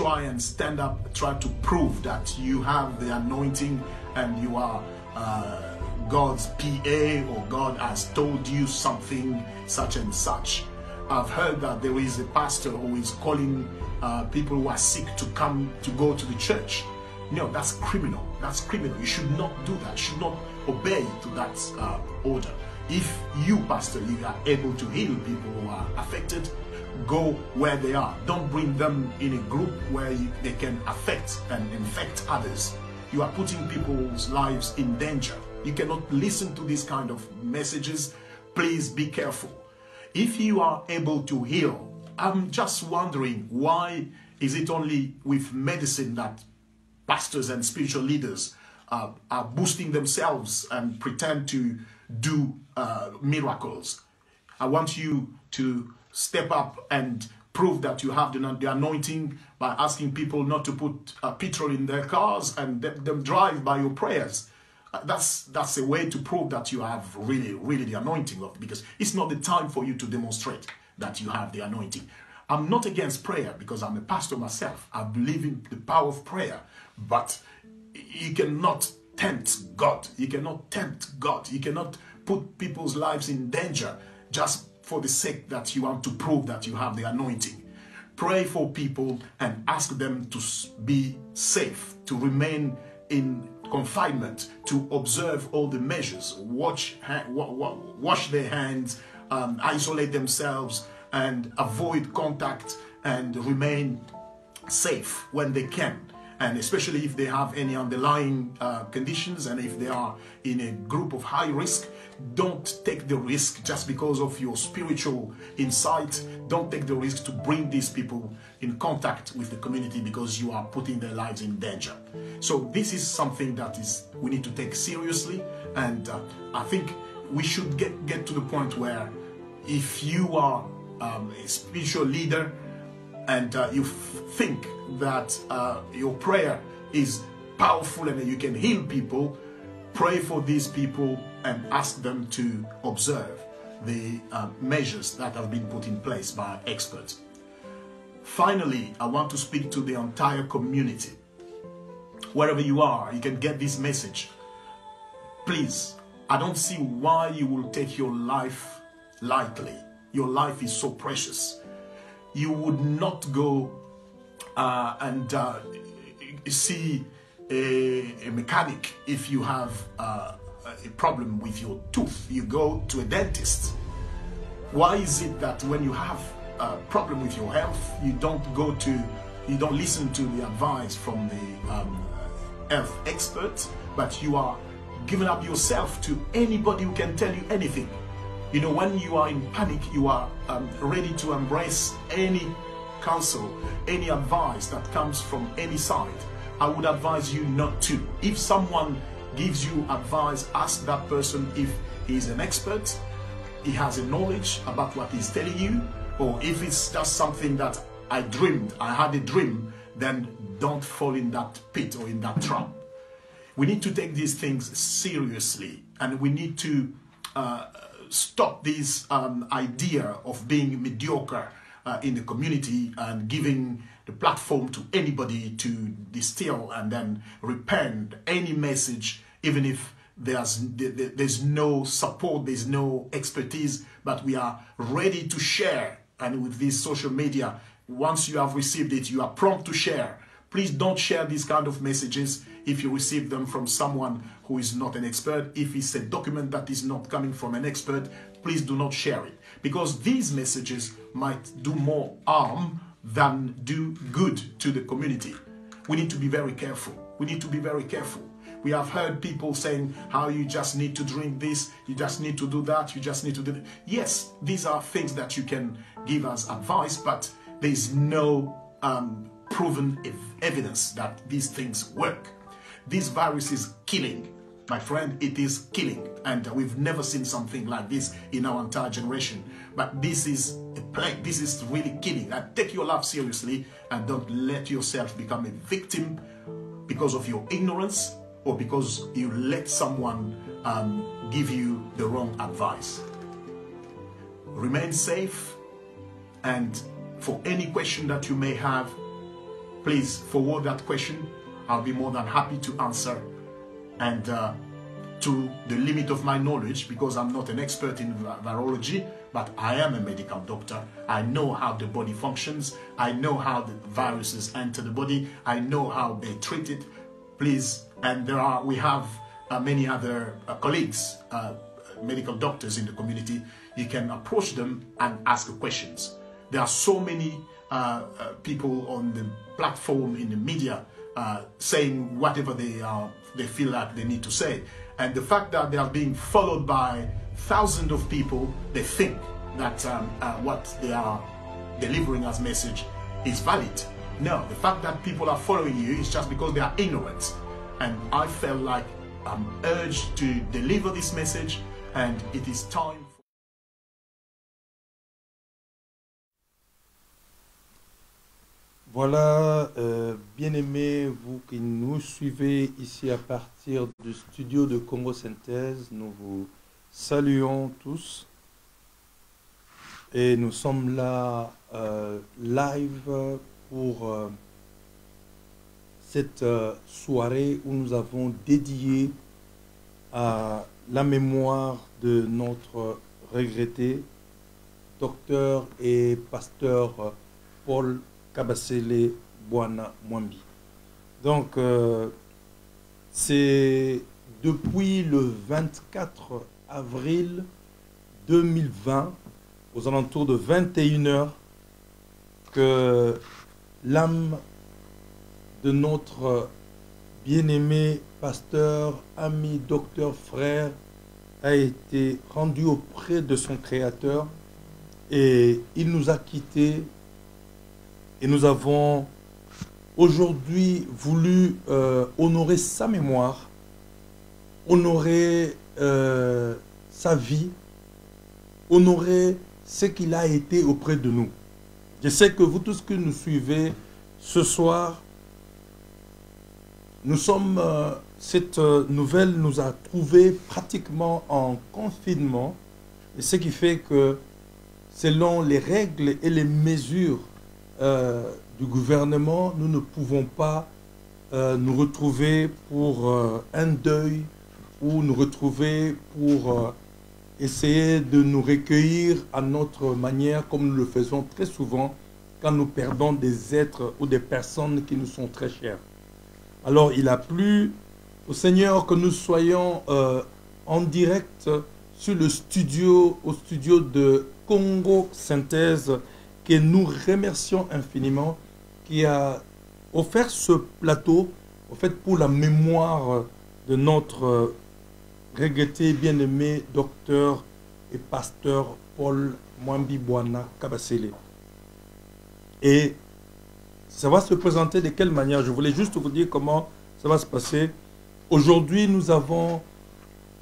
try and stand up, try to prove that you have the anointing and you are God's PA, or God has told you something such and such. I've heard that there is a pastor who is calling people who are sick to go to the church. No, that's criminal. That's criminal. You should not do that. You should not obey to that order. If you, pastor, you are able to heal people who are affected, go where they are. Don't bring them in a group where they can affect and infect others. You are putting people's lives in danger. You cannot listen to these kind of messages. Please be careful. If you are able to heal, I'm just wondering, why is it only with medicine that pastors and spiritual leaders are boosting themselves and pretend to do miracles? I want you to step up and prove that you have the anointing by asking people not to put petrol in their cars and let them drive by your prayers. That's a way to prove that you have really the anointing of, because it's not the time for you to demonstrate that you have the anointing. I'm not against prayer because I'm a pastor myself. I believe in the power of prayer, but you cannot tempt God. You cannot tempt God. You cannot put people's lives in danger just for the sake that you want to prove that you have the anointing. Pray for people and ask them to be safe, to remain in confinement, to observe all the measures, wash their hands, isolate themselves, and avoid contact, and remain safe when they can. And especially if they have any underlying conditions, and if they are in a group of high risk, don't take the risk just because of your spiritual insight. Don't take the risk to bring these people in contact with the community, because you are putting their lives in danger. So this is something that we need to take seriously, and I think we should get to the point where, if you are a spiritual leader and you think that your prayer is powerful and you can heal people, pray for these people and ask them to observe the measures that have been put in place by experts. Finally, I want to speak to the entire community. Wherever you are, you can get this message. Please, I don't see why you will take your life lightly. Your life is so precious. You would not go and see a mechanic if you have a problem with your tooth. You go to a dentist. Why is it that when you have a problem with your health, you don't listen to the advice from the health expert, but you are giving up yourself to anybody who can tell you anything? You know, when you are in panic, you are ready to embrace any counsel, any advice that comes from any side. I would advise you not to. If someone gives you advice, ask that person if he's an expert, he has a knowledge about what he's telling you, or if it's just something that I had a dream, then don't fall in that pit or in that trap. We need to take these things seriously, and we need to stop this idea of being mediocre in the community and giving the platform to anybody to distill and then repent any message, even if there's no support, there's no expertise, but we are ready to share. And with this social media, once you have received it, you are prompt to share. Please don't share these kind of messages if you receive them from someone who is not an expert. If it's a document that is not coming from an expert, please do not share it, because these messages might do more harm than do good to the community. We need to be very careful. We need to be very careful. We have heard people saying how you just need to drink this, you just need to do that, you just need to do that. Yes, these are things that you can give as advice, but there is no proven evidence that these things work. This virus is killing. My friend, it is killing. And we've never seen something like this in our entire generation. But this is a plague. This is really killing. And take your life seriously, and don't let yourself become a victim because of your ignorance or because you let someone give you the wrong advice. Remain safe, and for any question that you may have, please forward that question. I'll be more than happy to answer. And to the limit of my knowledge, because I'm not an expert in virology, but I am a medical doctor. I know how the body functions. I know how the viruses enter the body. I know how they treat it. Please, and we have many other colleagues, medical doctors in the community. You can approach them and ask questions. There are so many people on the platform, in the media, saying whatever they feel like they need to say. And the fact that they are being followed by thousands of people, they think that what they are delivering as message is valid. No, the fact that people are following you is just because they are ignorant. And I felt like I'm urged to deliver this message, and it is time. Voilà, bien-aimés, vous qui nous suivez ici à partir du studio de Congo Synthèse, nous vous saluons tous et nous sommes là live pour cette soirée où nous avons dédié à la mémoire de notre regretté docteur et pasteur Paul Kabasele Bwana Mwambi. Donc, c'est depuis le 24 avril 2020, aux alentours de 21 h, que l'âme de notre bien-aimé pasteur, ami, docteur, frère a été rendue auprès de son Créateur et il nous a quittés. Et nous avons aujourd'hui voulu honorer sa mémoire, honorer sa vie, honorer ce qu'il a été auprès de nous. Je sais que vous tous qui nous suivez ce soir, cette nouvelle nous a trouvés pratiquement en confinement, et ce qui fait que selon les règles et les mesures du gouvernement, nous ne pouvons pas nous retrouver pour un deuil ou nous retrouver pour essayer de nous recueillir à notre manière, comme nous le faisons très souvent quand nous perdons des êtres ou des personnes qui nous sont très chères. Alors il a plu au Seigneur que nous soyons en direct sur le studio, au studio de Congo Synthèse, que nous remercions infiniment, qui a offert ce plateau, en fait, pour la mémoire de notre regretté, bien-aimé docteur et pasteur Paul Mwambi Bwana Kabasele. Et ça va se présenter de quelle manière? Je voulais juste vous dire comment ça va se passer. Aujourd'hui, nous avons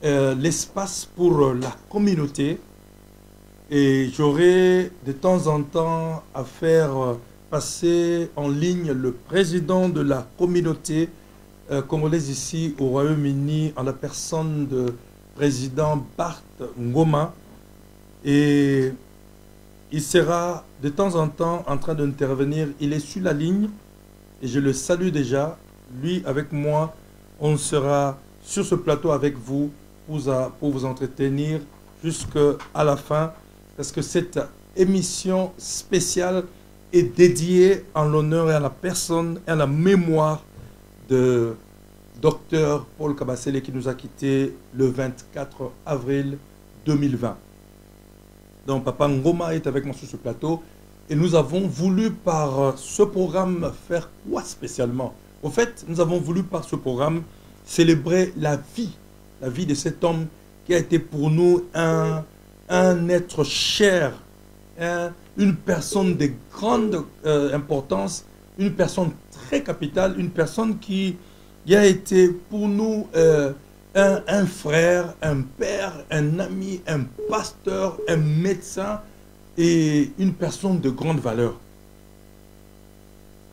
l'espace pour la communauté. Et j'aurai de temps en temps à faire passer en ligne le président de la communauté congolaise ici au Royaume-Uni, en la personne de président Bart Ngoma. Et il sera de temps en temps en train d'intervenir. Il est sur la ligne et je le salue déjà. Lui avec moi, on sera sur ce plateau avec vous pour vous entretenir jusqu'à la fin. Parce que cette émission spéciale est dédiée en l'honneur et à la personne et à la mémoire de Dr Paul Kabasele qui nous a quittés le 24 avril 2020. Donc Papa Ngoma est avec moi sur ce plateau et nous avons voulu par ce programme faire quoi spécialement? Au fait, nous avons voulu par ce programme célébrer la vie de cet homme qui a été pour nous un être cher, une personne de grande importance, une personne très capitale, une personne qui a été pour nous un frère, un père, un ami, un pasteur, un médecin et une personne de grande valeur.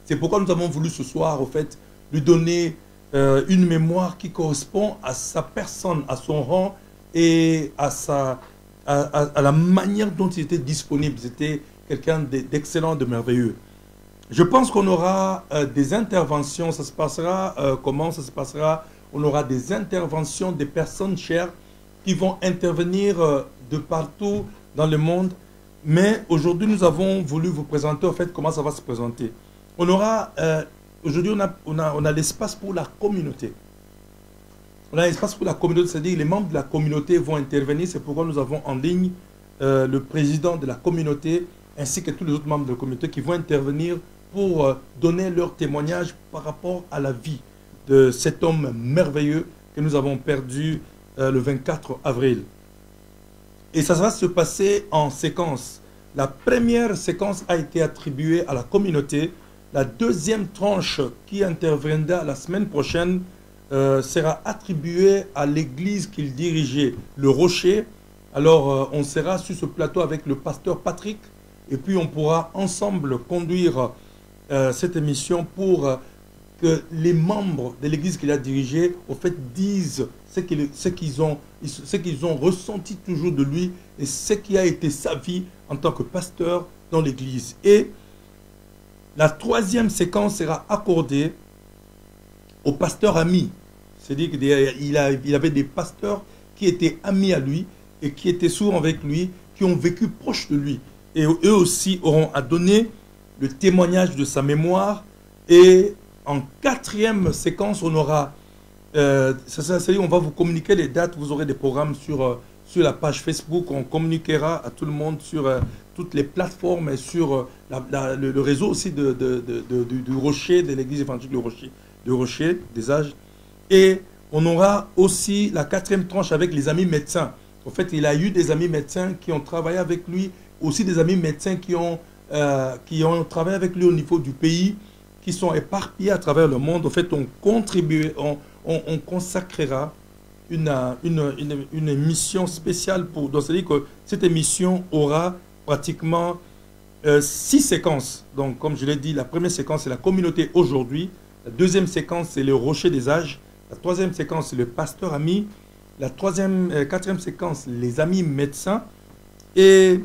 C'est pourquoi nous avons voulu ce soir, au fait, lui donner une mémoire qui correspond à sa personne, à son rang et à la manière dont il était disponible. C'était quelqu'un d'excellent, de merveilleux. Je pense qu'on aura des interventions. Ça se passera comment? Ça se passera. On aura des interventions des personnes chères qui vont intervenir de partout dans le monde. Mais aujourd'hui, nous avons voulu vous présenter en fait comment ça va se présenter. On aura aujourd'hui, on a l'espace pour la communauté. On a l'espace pour la communauté, c'est-à-dire que les membres de la communauté vont intervenir. C'est pourquoi nous avons en ligne le président de la communauté ainsi que tous les autres membres de la communauté qui vont intervenir pour donner leur témoignage par rapport à la vie de cet homme merveilleux que nous avons perdu le 24 avril. Et ça va se passer en séquence. La première séquence a été attribuée à la communauté. La deuxième tranche qui interviendra la semaine prochaine sera attribuée à l'église qu'il dirigeait, le Rocher. Alors, on sera sur ce plateau avec le pasteur Patrick et puis on pourra ensemble conduire cette émission pour que les membres de l'église qu'il a dirigée, au fait, disent ce qu'ils ont ressenti toujours de lui et ce qui a été sa vie en tant que pasteur dans l'église. Et la troisième séquence sera accordée au pasteur ami. C'est-à-dire qu'il avait des pasteurs qui étaient amis à lui et qui étaient souvent avec lui, qui ont vécu proche de lui. Et eux aussi auront à donner le témoignage de sa mémoire. Et en quatrième séquence, on aura, c'est-à-dire on va vous communiquer les dates, vous aurez des programmes sur la page Facebook, on communiquera à tout le monde sur toutes les plateformes et sur le réseau aussi du Rocher, de l'église évangélique du Rocher, des âges. Et on aura aussi la quatrième tranche avec les amis médecins. En fait, il a eu des amis médecins qui ont travaillé avec lui, aussi des amis médecins qui ont travaillé avec lui au niveau du pays, qui sont éparpillés à travers le monde. En fait, on consacrera une émission spéciale pour... Donc, c'est-à-dire que cette émission aura pratiquement 6 séquences. Donc, comme je l'ai dit, la première séquence, c'est la communauté aujourd'hui. La deuxième séquence, c'est le Rocher des âges. La troisième séquence, c'est le pasteur ami. La quatrième séquence, les amis médecins. Et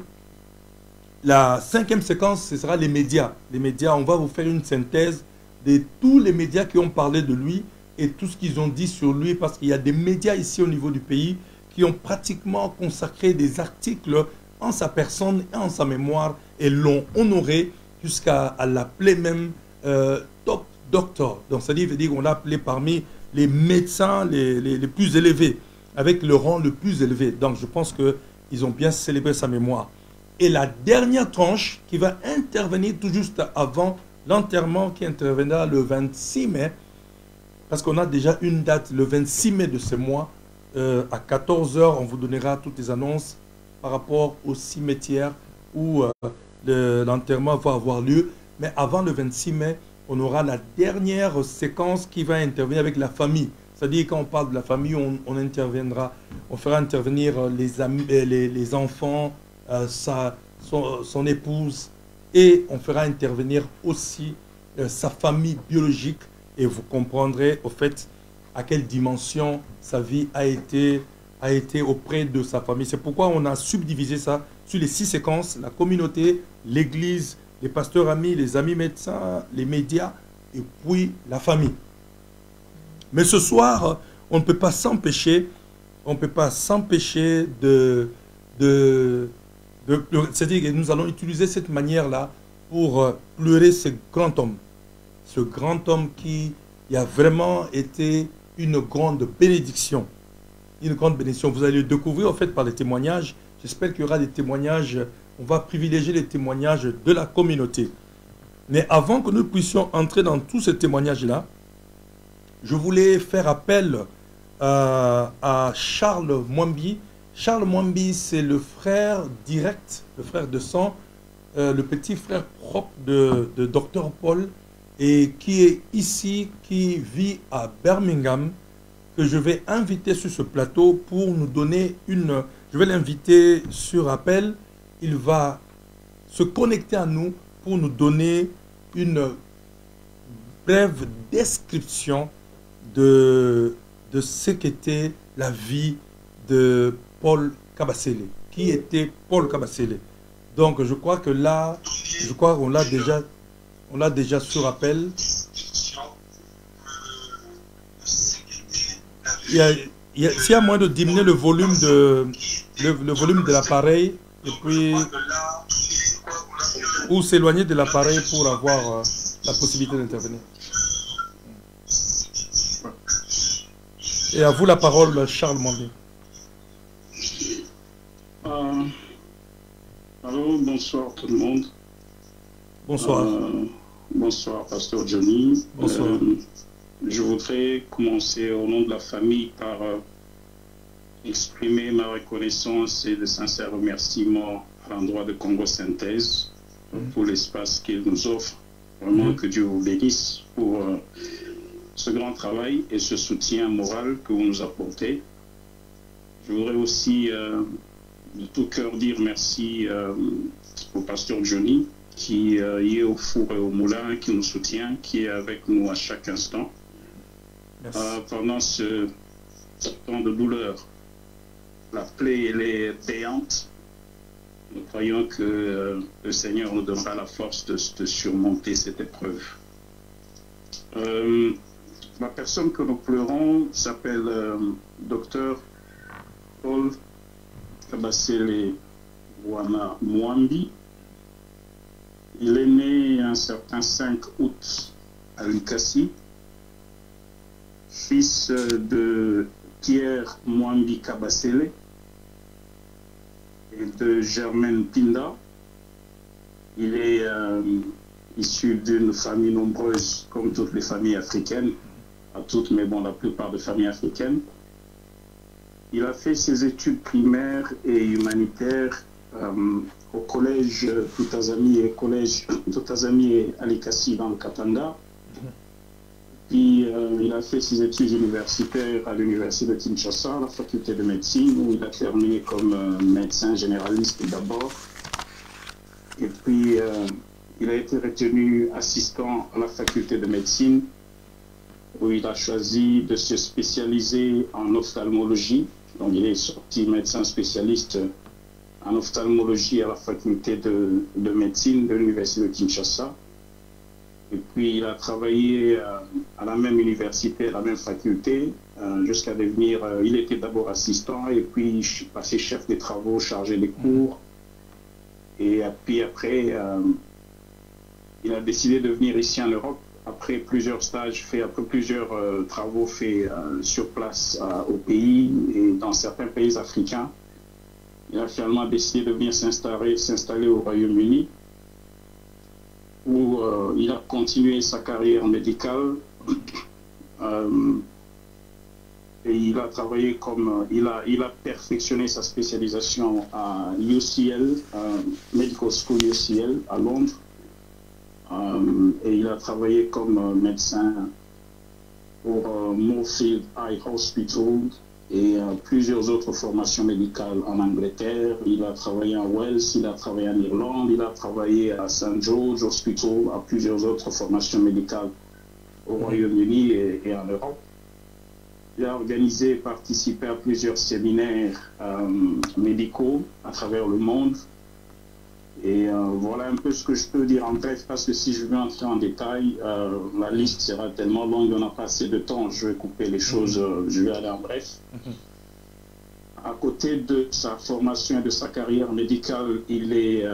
la cinquième séquence, ce sera les médias. Les médias, on va vous faire une synthèse de tous les médias qui ont parlé de lui et tout ce qu'ils ont dit sur lui, parce qu'il y a des médias ici au niveau du pays qui ont pratiquement consacré des articles en sa personne et en sa mémoire et l'ont honoré jusqu'à l'appeler même top doctor. Donc, c'est-à-dire qu'on l'a appelé parmi les médecins les plus élevés, avec le rang le plus élevé. Donc, je pense qu'ils ont bien célébré sa mémoire. Et la dernière tranche qui va intervenir tout juste avant l'enterrement qui interviendra le 26 mai, parce qu'on a déjà une date, le 26 mai de ce mois, à 14 h, on vous donnera toutes les annonces par rapport au cimetière où l'enterrement va avoir lieu. Mais avant le 26 mai, on aura la dernière séquence qui va intervenir avec la famille. C'est-à-dire quand on parle de la famille, on interviendra, on fera intervenir les amis, les enfants, son épouse, et on fera intervenir aussi sa famille biologique, et vous comprendrez au fait à quelle dimension sa vie a été auprès de sa famille. C'est pourquoi on a subdivisé ça sur les 6 séquences: la communauté, l'église, les pasteurs amis, les amis médecins, les médias et puis la famille. Mais ce soir, on ne peut pas s'empêcher, c'est-à-dire que nous allons utiliser cette manière-là pour pleurer ce grand homme qui a vraiment été une grande bénédiction. Une grande bénédiction. Vous allez le découvrir en fait par les témoignages. J'espère qu'il y aura des témoignages. On va privilégier les témoignages de la communauté. Mais avant que nous puissions entrer dans tous ces témoignages-là, je voulais faire appel à Charles Mwambi. Charles Mwambi, c'est le frère direct, le frère de sang, le petit frère propre de Dr Paul, et qui est ici, qui vit à Birmingham, que je vais inviter sur ce plateau pour nous donner une... Je vais l'inviter sur appel. Il va se connecter à nous pour nous donner une brève description de ce qu'était la vie de Paul Kabasele. Qui était Paul Kabasele? Donc je crois que là, on l'a déjà... On l'a déjà sur appel. S'il y a moyen de diminuer le volume de l'appareil et puis ou s'éloigner de l'appareil pour avoir la possibilité d'intervenir. Et à vous la parole, Charles Mwambi. Allô, bonsoir tout le monde. Bonsoir. Bonsoir, Pasteur Johnny. Bonsoir. Je voudrais commencer au nom de la famille par exprimer ma reconnaissance et de sincères remerciements à l'endroit de Congo Synthèse pour l'espace qu'il nous offre. Vraiment que Dieu vous bénisse pour ce grand travail et ce soutien moral que vous nous apportez. Je voudrais aussi de tout cœur dire merci au pasteur Johnny qui y est au four et au moulin, qui nous soutient, qui est avec nous à chaque instant. Pendant ce temps de douleur, la plaie elle est payante. Nous croyons que le Seigneur nous donnera la force de surmonter cette épreuve. La personne que nous pleurons s'appelle Dr Paul Kabasele Wana Mwambi. Il est né un certain 5 août à Likasi, fils de Pierre Mwambi Kabasele et de Germaine Pinda. Il est issu d'une famille nombreuse, comme toutes les familles africaines, pas toutes, mais bon, la plupart des familles africaines. Il a fait ses études primaires et humanitaires au collège Tutazami et Alikasi dans le Katanga. Puis il a fait ses études universitaires à l'université de Kinshasa, à la faculté de médecine, où il a terminé comme médecin généraliste d'abord. Et puis il a été retenu assistant à la faculté de médecine, où il a choisi de se spécialiser en ophtalmologie. Donc il est sorti médecin spécialiste en ophtalmologie à la faculté de médecine de l'université de Kinshasa. Et puis il a travaillé à la même université, à la même faculté, jusqu'à devenir, il était d'abord assistant et puis passé chef des travaux, chargé des cours. Et puis après, il a décidé de venir ici en Europe, après plusieurs stages faits, après plusieurs travaux faits sur place au pays et dans certains pays africains. Il a finalement décidé de venir s'installer au Royaume-Uni, où il a continué sa carrière médicale et il a travaillé comme il a perfectionné sa spécialisation à UCL, Medical School UCL à Londres, et il a travaillé comme médecin pour Moorfield Eye Hospital et plusieurs autres formations médicales en Angleterre. Il a travaillé en Wales, il a travaillé en Irlande, il a travaillé à St. George Hospital, à plusieurs autres formations médicales au Royaume-Uni et en Europe. Il a organisé et participé à plusieurs séminaires médicaux à travers le monde. Et voilà un peu ce que je peux dire en bref, parce que si je veux entrer en détail, la liste sera tellement longue, on n'a pas assez de temps. Je vais couper les choses, je vais aller en bref. À côté de sa formation et de sa carrière médicale, il est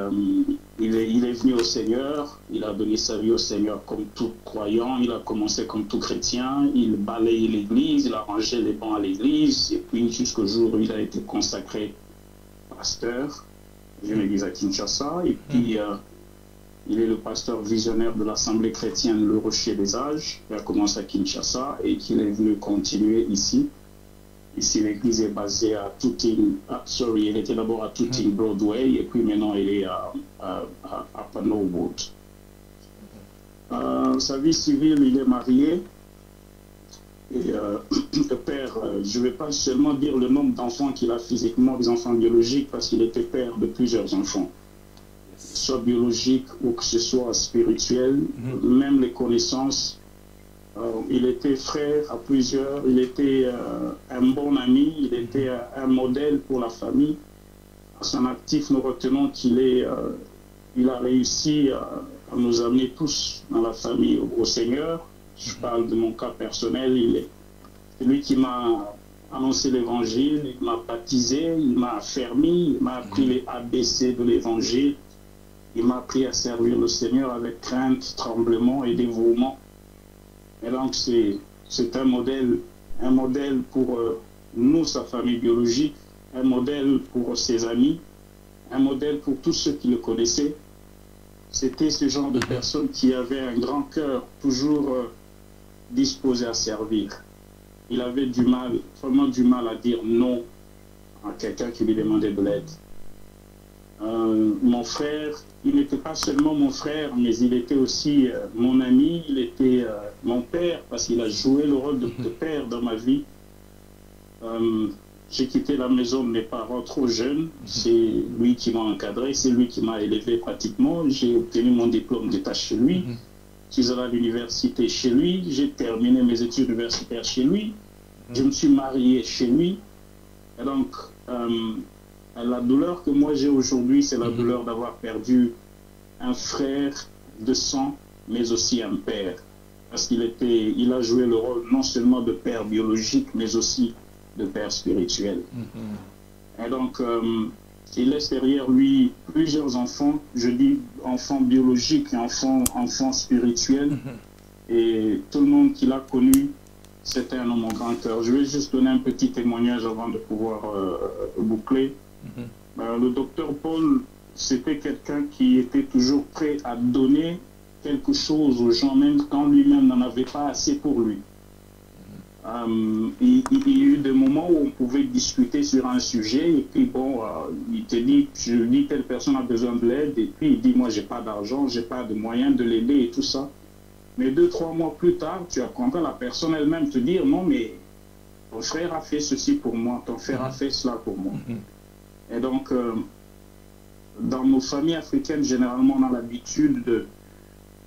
venu au Seigneur, il a donné sa vie au Seigneur comme tout croyant, il a commencé comme tout chrétien, il balayait l'église, il a rangé les bancs à l'église, et puis jusqu'au jour où il a été consacré pasteur d'une église à Kinshasa, et puis il est le pasteur visionnaire de l'Assemblée chrétienne Le Rocher des Âges, qui a commencé à Kinshasa et qui est venu continuer ici. Ici, l'église est basée à Tooting, elle était d'abord à Tooting Broadway, et puis maintenant elle est à Norwood. Sa vie civile, il est marié. Et le père, je ne vais pas seulement dire le nombre d'enfants qu'il a physiquement, des enfants biologiques, parce qu'il était père de plusieurs enfants, soit biologiques ou que ce soit spirituel, même les connaissances. Il était frère à plusieurs, il était un bon ami, il était un modèle pour la famille. À son actif, nous retenons qu'il a réussi nous amener tous dans la famille au Seigneur. Je parle de mon cas personnel. C'est lui qui m'a annoncé l'évangile, il m'a baptisé, il m'a affermi, il m'a appris les ABC de l'évangile. Il m'a appris à servir le Seigneur avec crainte, tremblement et dévouement. Et donc c'est un modèle pour nous, sa famille biologique, un modèle pour ses amis, un modèle pour tous ceux qui le connaissaient. C'était ce genre de personne qui avait un grand cœur, toujours disposé à servir. Il avait vraiment du mal à dire non à quelqu'un qui lui demandait de l'aide. Mon frère, il n'était pas seulement mon frère, mais il était aussi mon ami, il était mon père, parce qu'il a joué le rôle de père dans ma vie. J'ai quitté la maison de mes parents trop jeune, c'est lui qui m'a encadré, c'est lui qui m'a élevé pratiquement. J'ai obtenu mon diplôme d'État chez lui, je suis allé à l'université chez lui, j'ai terminé mes études universitaires chez lui, je me suis marié chez lui. Et donc, la douleur que moi j'ai aujourd'hui, c'est la douleur d'avoir perdu un frère de sang, mais aussi un père. Parce qu'il a joué le rôle non seulement de père biologique, mais aussi de père spirituel. Et donc, il laisse derrière lui plusieurs enfants, je dis enfants biologiques et enfants spirituels. Et tout le monde qui l'a connu, c'était un homme au grand cœur. Je vais juste donner un petit témoignage avant de pouvoir boucler. Le docteur Paul, c'était quelqu'un qui était toujours prêt à donner quelque chose aux gens, même quand lui-même n'en avait pas assez pour lui. Il y a eu des moments où on pouvait discuter sur un sujet et puis bon, il te dit, je dis telle personne a besoin de l'aide et puis il dit moi j'ai pas d'argent, j'ai pas de moyens de l'aider et tout ça. Mais 2-3 mois plus tard, tu apprendras la personne elle-même te dire non mais ton frère a fait ceci pour moi, ton frère a fait cela pour moi. Et donc dans nos familles africaines, généralement on a l'habitude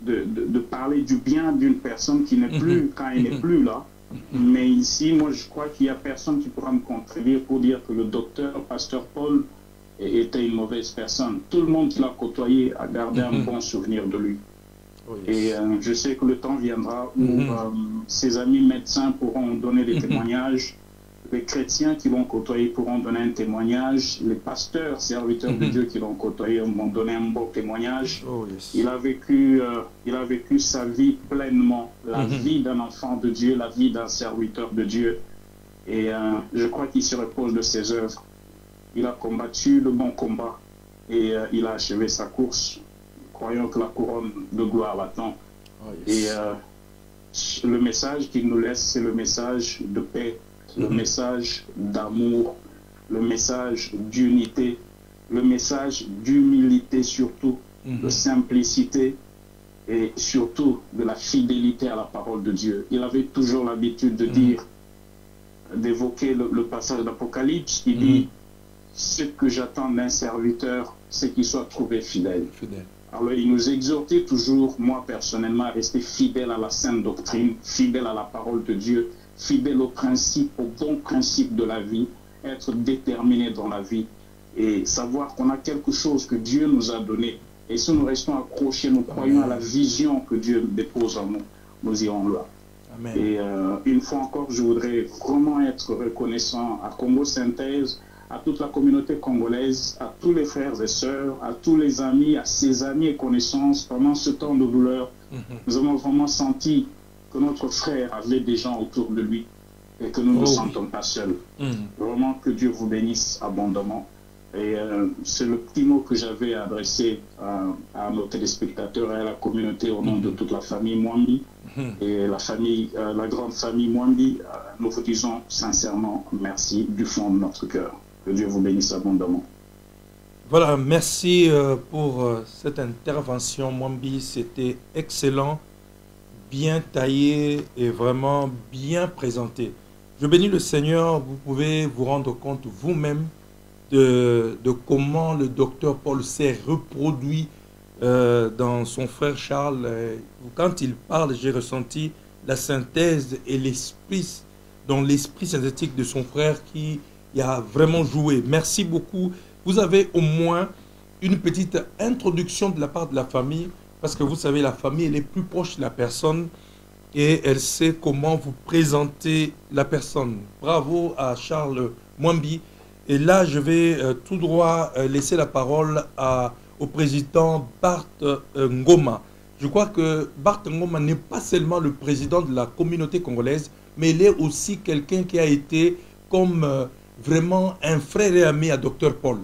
de parler du bien d'une personne qui n'est plus quand elle n'est plus là. Mais ici, moi, je crois qu'il n'y a personne qui pourra me contredire pour dire que le docteur, pasteur Paul, était une mauvaise personne. Tout le monde qui l'a côtoyé a gardé un bon souvenir de lui. Et je sais que le temps viendra où ses amis médecins pourront donner des témoignages, les chrétiens qui l'ont côtoyé pourront donner un témoignage, les pasteurs, serviteurs de Dieu qui l'ont côtoyé vont donner un bon témoignage. Il a vécu sa vie pleinement, la vie d'un enfant de Dieu, la vie d'un serviteur de Dieu. Et je crois qu'il se repose de ses œuvres. Il a combattu le bon combat et il a achevé sa course, croyant que la couronne de gloire l'attend. Et le message qu'il nous laisse, c'est le message de paix, le message d'amour, le message d'unité, le message d'humilité surtout, de simplicité et surtout de la fidélité à la parole de Dieu. Il avait toujours l'habitude de dire, d'évoquer le passage d'Apocalypse qui dit « Ce que j'attends d'un serviteur, c'est qu'il soit trouvé fidèle. » Alors il nous exhortait toujours, moi personnellement, à rester fidèle à la sainte doctrine, fidèle à la parole de Dieu, fidèle au principe, au bon principe de la vie, être déterminé dans la vie et savoir qu'on a quelque chose que Dieu nous a donné. Et si nous restons accrochés, nous croyons à la vision que Dieu dépose en nous, nous irons là. Amen. Et une fois encore, je voudrais vraiment être reconnaissant à Congo Synthèse, à toute la communauté congolaise, à tous les frères et sœurs, à tous les amis, à ses amis et connaissances. Pendant ce temps de douleur, nous avons vraiment senti que notre frère avait des gens autour de lui et que nous ne nous sentons pas seuls. Vraiment que Dieu vous bénisse abondamment. Et c'est le petit mot que j'avais adressé à nos téléspectateurs et à la communauté au nom de toute la famille Mwambi et la grande famille Mwambi. Nous vous disons sincèrement merci du fond de notre cœur. Que Dieu vous bénisse abondamment. Voilà, merci pour cette intervention Mwambi. C'était excellent, bien taillé et vraiment bien présenté. Je bénis le Seigneur. Vous pouvez vous rendre compte vous-même de comment le docteur Paul s'est reproduit dans son frère Charles. Quand il parle, j'ai ressenti la synthèse et l'esprit, dans l'esprit synthétique de son frère qui a vraiment joué. Merci beaucoup. Vous avez au moins une petite introduction de la part de la famille parce que vous savez, la famille, elle est plus proche de la personne et elle sait comment vous présenter la personne. Bravo à Charles Mwambi. Et là, je vais tout droit laisser la parole au président Bart Ngoma. Je crois que Bart Ngoma n'est pas seulement le président de la communauté congolaise, mais il est aussi quelqu'un qui a été comme vraiment un frère et ami à Dr Paul.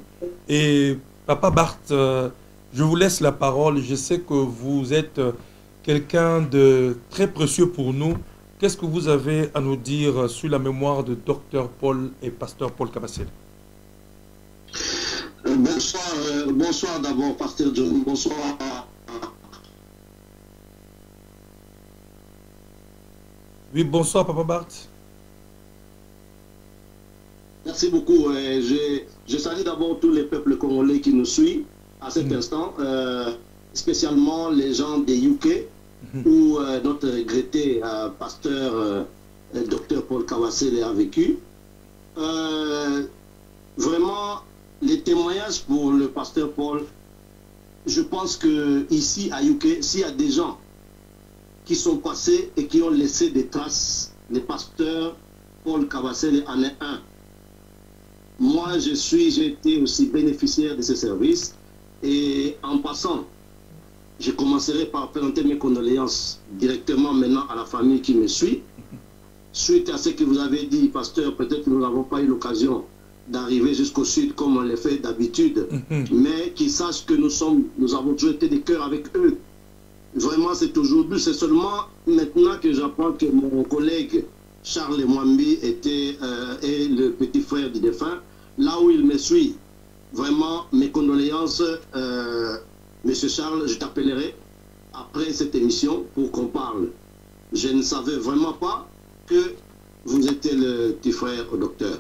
Et Papa Bart, je vous laisse la parole. Je sais que vous êtes quelqu'un de très précieux pour nous. Qu'est-ce que vous avez à nous dire sur la mémoire de Dr Paul et Pasteur Paul Kabasele? Bonsoir d'abord, Pasteur John. Bonsoir. Oui, bonsoir, Papa Bart. Merci beaucoup. Je salue d'abord tous les peuples congolais qui nous suivent à cet instant, spécialement les gens des UK, où notre regretté pasteur Dr Paul Kabasele a vécu. Vraiment, les témoignages pour le pasteur Paul, je pense que ici à UK, s'il y a des gens qui sont passés et qui ont laissé des traces, le pasteur Paul Kabasele en est un. Moi, j'ai été aussi bénéficiaire de ce service. Et en passant, je commencerai par présenter mes condoléances directement maintenant à la famille qui me suit. Suite à ce que vous avez dit, pasteur, peut-être que nous n'avons pas eu l'occasion d'arriver jusqu'au sud comme on le fait d'habitude, mais qu'ils sachent que nous avons toujours été de cœur avec eux. Vraiment, c'est aujourd'hui, c'est seulement maintenant que j'apprends que mon collègue Charles Mwambi est le petit frère du défunt. Là où il me suit, vraiment, mes condoléances, Monsieur Charles, je t'appellerai après cette émission pour qu'on parle. Je ne savais vraiment pas que vous étiez le petit frère au docteur.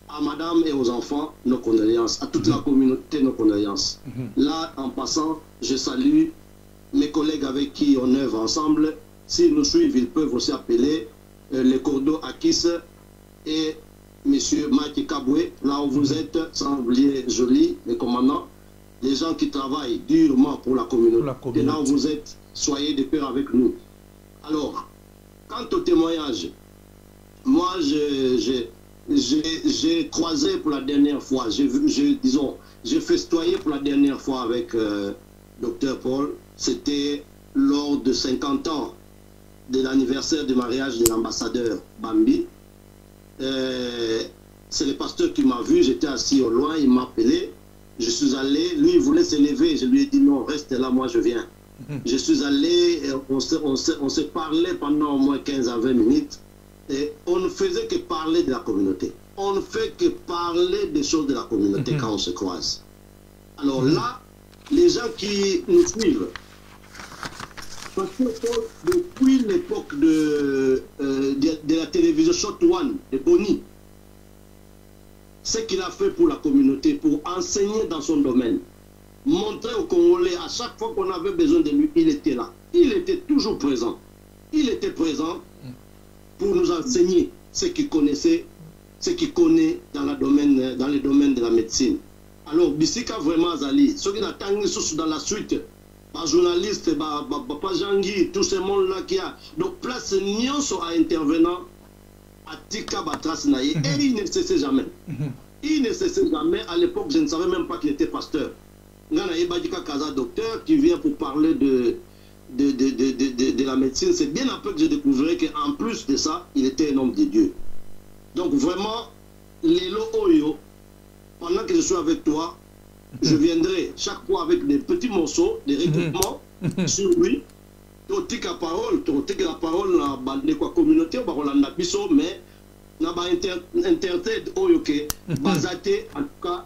À madame et aux enfants, nos condoléances. À toute la communauté, nos condoléances. Là, en passant, je salue mes collègues avec qui on œuvre ensemble. S'ils nous suivent, ils peuvent aussi appeler les Cordo Akis et M. Maki Kabwe, là où vous êtes, sans oublier Joly, les commandants, les gens qui travaillent durement pour la communauté. Et là où vous êtes, soyez de paix avec nous. Alors, quant au témoignage, moi, j'ai croisé pour la dernière fois, j'ai festoyé pour la dernière fois avec Dr Paul. C'était lors de 50 ans de l'anniversaire du mariage de l'ambassadeur Bambi. C'est le pasteur qui m'a vu, j'étais assis au loin, il m'a appelé. Je suis allé, lui il voulait se lever, je lui ai dit non, reste là, moi je viens. Je suis allé, on se parlait pendant au moins 15 à 20 minutes. Et on ne faisait que parler de la communauté. On ne fait que parler des choses de la communauté quand on se croise. Alors là, les gens qui nous suivent, parce que depuis l'époque de la télévision Shot One, de Bonnie, ce qu'il a fait pour la communauté, pour enseigner dans son domaine, montrer aux Congolais, à chaque fois qu'on avait besoin de lui, il était là. Il était toujours présent. Il était présent pour nous enseigner ce qu'il connaissait, ce qu'il connaît dans le domaine de la médecine. Alors, Bissika vraiment Zali, ceux qui n'attendent dans la suite, les journalistes, Papa Jangui, tout ce monde-là qui a. Donc, place Nyonso à intervenant, à Tika Batras Naye, et il ne cessait jamais. Il ne cessait jamais. À l'époque, je ne savais même pas qu'il était pasteur. Ngana Ibadika Kaza, docteur, qui vient pour parler de la médecine. C'est bien après que j'ai découvert qu'en plus de ça, il était un homme de Dieu. Donc vraiment, Lelo Oyo, pendant que je suis avec toi, je viendrai chaque fois avec des petits morceaux, des recoupements sur lui. Tu as la parole dans la communauté, mais dans l'internet, en tout cas,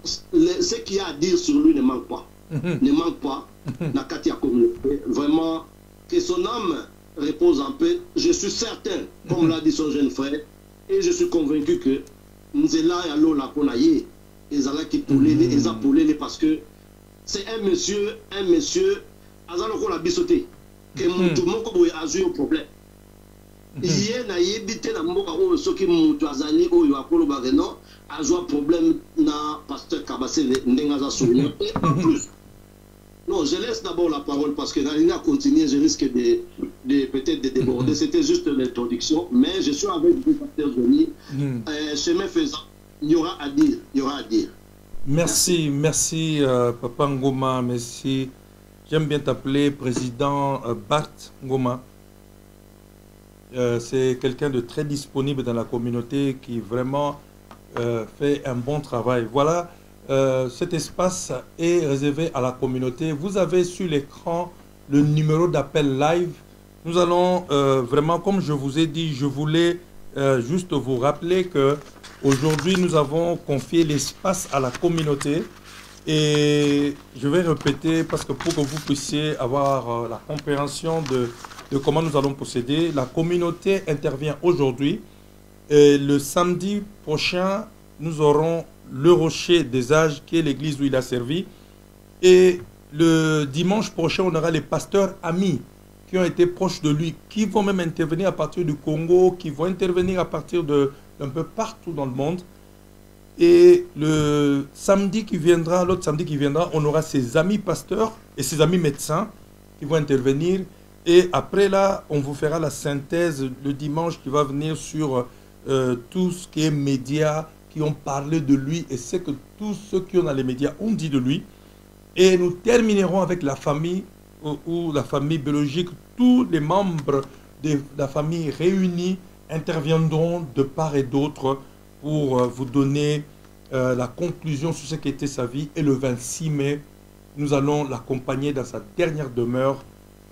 ce qu'il y a à dire sur lui ne manque pas. Ne manque pas. La Katia communauté, vraiment, que son âme repose en paix. Je suis certain, comme l'a dit son jeune frère, et je suis convaincu que Nzela et Alo la Konaye, qui poulé parce que c'est un monsieur, Azaloko la bisoté, que tout le monde a eu un problème. Hier, na yebite na mboka o soki mutu azali oyo akolo bageno a eu un problème na pasteur Kabasele ndenga za souvenir et en plus Non, je laisse d'abord la parole parce que Nalina a continué, je risque peut-être de déborder. C'était juste l'introduction, mais je suis avec vous, Pasteur Johnny. Chemin faisant, il y aura à dire. Il y aura à dire. Merci, merci Papa Ngoma, merci. J'aime bien t'appeler président Bart Ngoma. C'est quelqu'un de très disponible dans la communauté qui vraiment fait un bon travail. Voilà, cet espace est réservé à la communauté. Vous avez sur l'écran le numéro d'appel live. Nous allons vraiment, comme je vous ai dit, je voulais juste vous rappeler que aujourd'hui nous avons confié l'espace à la communauté. Et je vais répéter parce que pour que vous puissiez avoir la compréhension de comment nous allons procéder. La communauté intervient aujourd'hui. Et le samedi prochain, nous aurons le Rocher des Âges, qui est l'église où il a servi. Et le dimanche prochain, on aura les pasteurs amis qui ont été proches de lui, qui vont même intervenir à partir du Congo, qui vont intervenir à partir d'un peu partout dans le monde. Et le samedi qui viendra, l'autre samedi qui viendra, on aura ses amis pasteurs et ses amis médecins qui vont intervenir. Et après là, on vous fera la synthèse le dimanche qui va venir sur tout ce qui est médias, qui ont parlé de lui et c'est que tous ceux qui ont dans les médias ont dit de lui. Et nous terminerons avec la famille ou la famille biologique. Tous les membres de la famille réunis interviendront de part et d'autre pour vous donner la conclusion sur ce qu'était sa vie. Et le 26 mai, nous allons l'accompagner dans sa dernière demeure.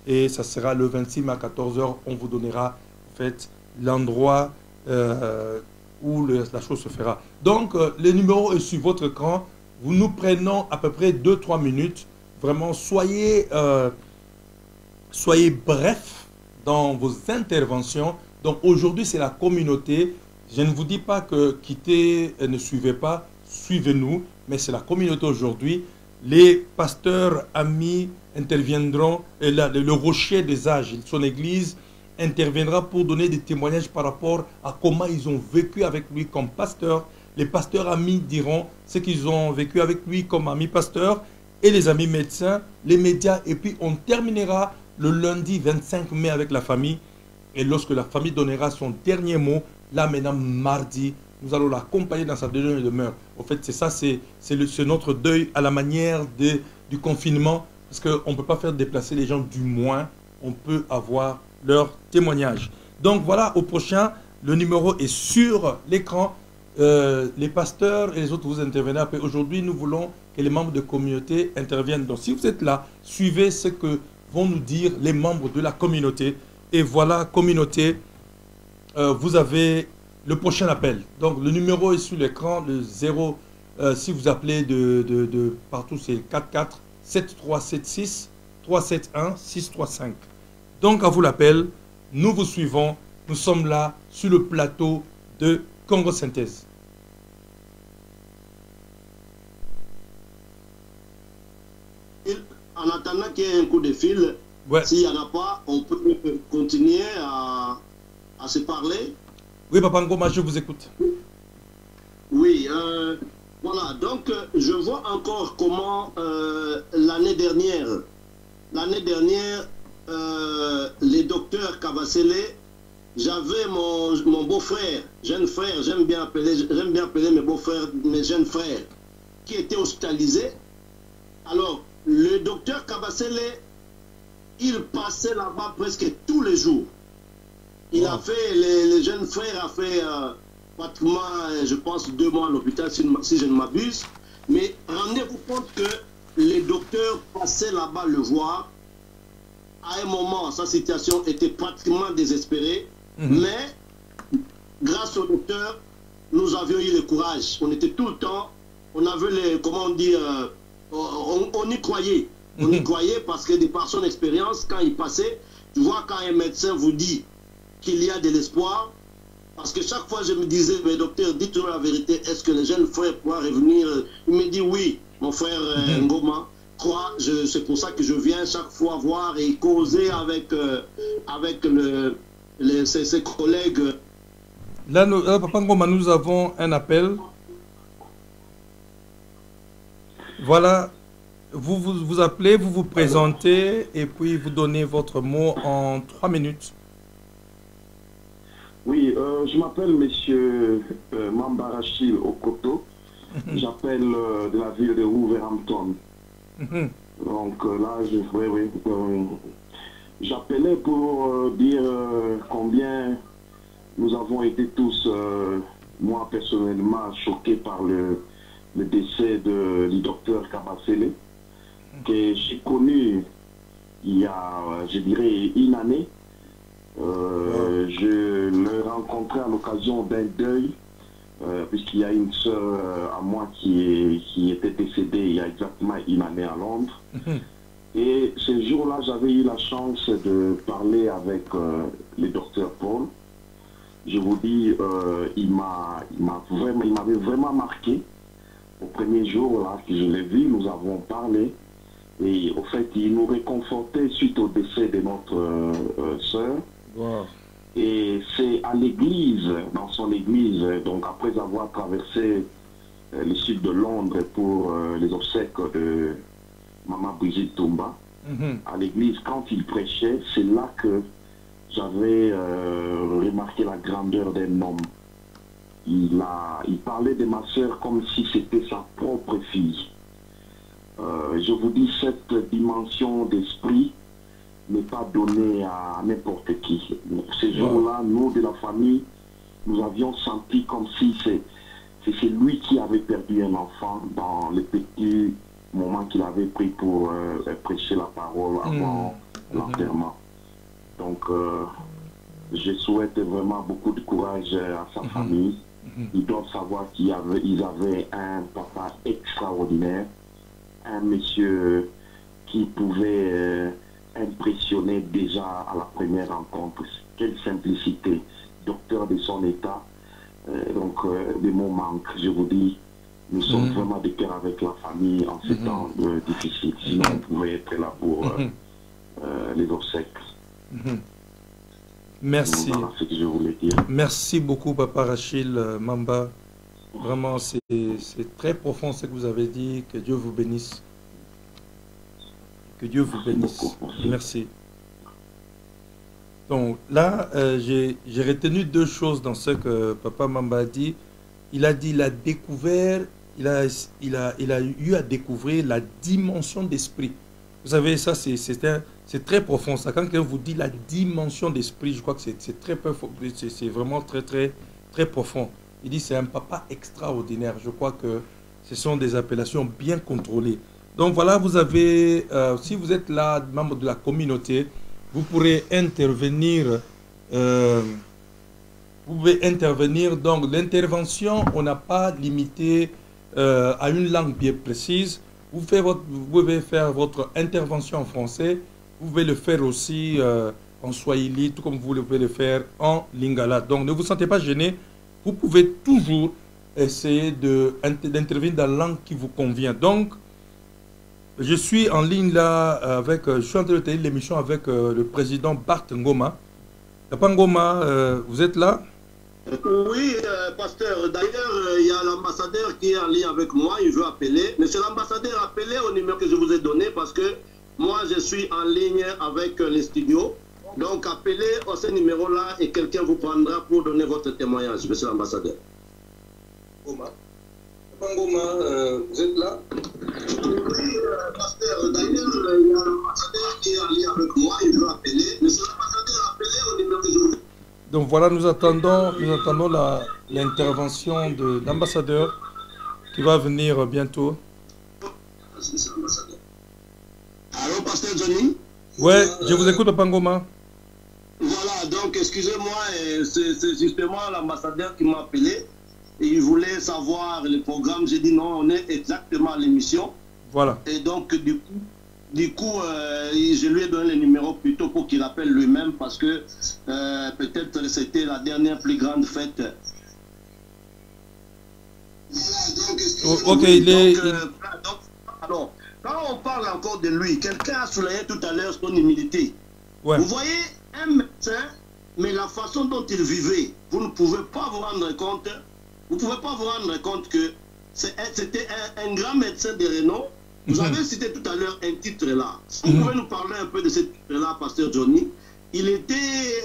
Et ça sera le 26 mai à 14 h. On vous donnera en fait l'endroit où la chose se fera. Donc, le numéro est sur votre écran. Nous prenons à peu près 2-3 minutes. Vraiment, soyez brefs dans vos interventions. Donc, aujourd'hui, c'est la communauté. Je ne vous dis pas que quittez et ne suivez pas. Suivez-nous. Mais c'est la communauté aujourd'hui. Les pasteurs amis interviendront, et le Rocher des Âges, son église, interviendra pour donner des témoignages par rapport à comment ils ont vécu avec lui comme pasteur. Les pasteurs amis diront ce qu'ils ont vécu avec lui comme amis pasteurs et les amis médecins, les médias. Et puis on terminera le lundi 25 mai avec la famille. Et lorsque la famille donnera son dernier mot, là maintenant mardi, nous allons l'accompagner dans sa deuxième demeure. En fait, c'est ça, c'est notre deuil à la manière du confinement. Parce qu'on ne peut pas faire déplacer les gens, du moins, on peut avoir leur témoignage. Donc voilà, au prochain, le numéro est sur l'écran. Les pasteurs et les autres, vous intervenez après. Aujourd'hui, nous voulons que les membres de communauté interviennent. Donc si vous êtes là, suivez ce que vont nous dire les membres de la communauté. Et voilà, communauté, vous avez le prochain appel. Donc le numéro est sur l'écran, le 0, si vous appelez de partout, c'est 44 7376 371 635. Donc à vous l'appel, nous vous suivons, nous sommes là sur le plateau de Congo Synthèse. En attendant qu'il y ait un coup de fil, ouais. S'il n'y en a pas, on peut continuer à se parler. Oui, Papa Ngoma, je vous écoute. Oui, voilà, donc je vois encore comment l'année dernière, les docteurs Kabasele, j'avais mon beau-frère, jeune frère, j'aime bien appeler mes beaux-frères, mes jeunes frères, qui étaient hospitalisés. Alors, le docteur Kabasele, il passait là-bas presque tous les jours. Il a fait, les jeunes frères a fait pratiquement, je pense, 2 mois à l'hôpital, si je ne m'abuse. Mais rendez-vous compte que les docteurs passaient là-bas le voir. À un moment, sa situation était pratiquement désespérée. Mais grâce aux docteurs, nous avions eu le courage. On était tout le temps, on avait comment on dit, on y croyait. On y croyait parce que des personnes d'expérience, quand ils passaient, tu vois, quand un médecin vous dit qu'il y a de l'espoir, parce que chaque fois je me disais, mais docteur, dites-nous la vérité, est-ce que les jeunes frères pourront revenir? Il me dit oui, mon frère Ngoma, crois, c'est pour ça que je viens chaque fois voir et causer avec ses collègues. Là, Papa Ngoma, nous avons un appel. Voilà, vous appelez, vous vous présentez et puis vous donnez votre mot en 3 minutes. Oui, je m'appelle Monsieur Mamba Rachil Okoto. J'appelle de la ville de Wolverhampton. Donc là, j'appelais pour dire combien nous avons été tous, moi personnellement, choqués par le décès du docteur Kabasele, que j'ai connu il y a, je dirais, une année. Je l'ai rencontré à l'occasion d'un deuil, puisqu'il y a une sœur à moi qui était décédée il y a exactement une année à Londres. Et ce jour-là, j'avais eu la chance de parler avec le docteur Paul. Je vous dis, il m'avait vraiment marqué. Au premier jour là que je l'ai vu, nous avons parlé. Et au fait, il nous réconfortait suite au décès de notre sœur. Wow. Et c'est à l'église, dans son église, donc après avoir traversé le sud de Londres pour les obsèques de Maman Brigitte Toumba, à l'église, quand il prêchait, c'est là que j'avais remarqué la grandeur d'un homme. Il parlait de ma sœur comme si c'était sa propre fille. Je vous dis, cette dimension d'esprit n'est pas donnée à n'importe qui. Ces jours-là, nous, de la famille, nous avions senti comme si c'est lui qui avait perdu un enfant dans le petit moment qu'il avait pris pour prêcher la parole avant l'enterrement. Donc, je souhaite vraiment beaucoup de courage à sa famille. Ils doivent savoir qu'ils avaient un papa extraordinaire, un monsieur qui pouvait impressionner déjà à la première rencontre. Quelle simplicité, docteur de son état. Donc, des mots manquent. Je vous dis, nous sommes vraiment de cœur avec la famille en ces temps difficiles. Sinon, on pouvait être là pour les obsèques. Merci. Voilà ce que je voulais dire. Merci beaucoup, Papa Rachil Mamba. Vraiment, c'est très profond ce que vous avez dit. Que Dieu vous bénisse. Que Dieu vous bénisse. Merci. Donc là, j'ai retenu 2 choses dans ce que Papa Mamba a dit. Il a dit, il a découvert, il a eu à découvrir la dimension d'esprit. Vous savez, ça, c'est très profond. Ça, quand quelqu'un vous dit la dimension d'esprit, je crois que c'est très profond. C'est vraiment très, très, très profond. Il dit, c'est un papa extraordinaire. Je crois que ce sont des appellations bien contrôlées. Donc voilà, vous avez, si vous êtes là, membre de la communauté, vous pourrez intervenir. Vous pouvez intervenir. Donc l'intervention, on n'a pas limité à une langue bien précise. Vous pouvez faire votre intervention en français. Vous pouvez le faire aussi en swahili, tout comme vous pouvez le faire en lingala. Donc ne vous sentez pas gêné. Vous pouvez toujours essayer d'intervenir dans la langue qui vous convient. Donc, je suis en ligne là je suis en train de tenir l'émission avec le président Bart Ngoma. Papa Ngoma, vous êtes là? Oui, pasteur. D'ailleurs, il y a l'ambassadeur qui est en ligne avec moi. Il veut appeler. Monsieur l'ambassadeur, appelez au numéro que je vous ai donné parce que moi, je suis en ligne avec les studios. Donc, appelez à ce numéro-là et quelqu'un vous prendra pour donner votre témoignage, monsieur l'ambassadeur. Ngoma. Papa Ngoma, vous êtes là? Oui, pasteur. D'ailleurs, il y a l'ambassadeur qui est en ligne avec moi. Il veut appeler. Monsieur l'ambassadeur, appelez au numéro que je vous ai donné. Donc voilà, nous attendons l'intervention de l'ambassadeur qui va venir bientôt. Allô, pasteur Johnny? Ouais, je vous écoute, Papa Ngoma. Voilà, donc excusez-moi, c'est justement l'ambassadeur qui m'a appelé. Et il voulait savoir le programme. J'ai dit non, on est exactement à l'émission. Voilà. Et donc, du coup, je lui ai donné le numéro plutôt pour qu'il appelle lui-même parce que peut-être c'était la dernière plus grande fête. Ok, alors, quand on parle encore de lui, quelqu'un a souligné tout à l'heure son humilité. Ouais. Vous voyez, un médecin, mais la façon dont il vivait, vous ne pouvez pas vous rendre compte, que c'était un grand médecin de renom, Vous avez cité tout à l'heure un titre là. Vous pouvez nous parler un peu de ce titre-là, Pasteur Johnny? Il était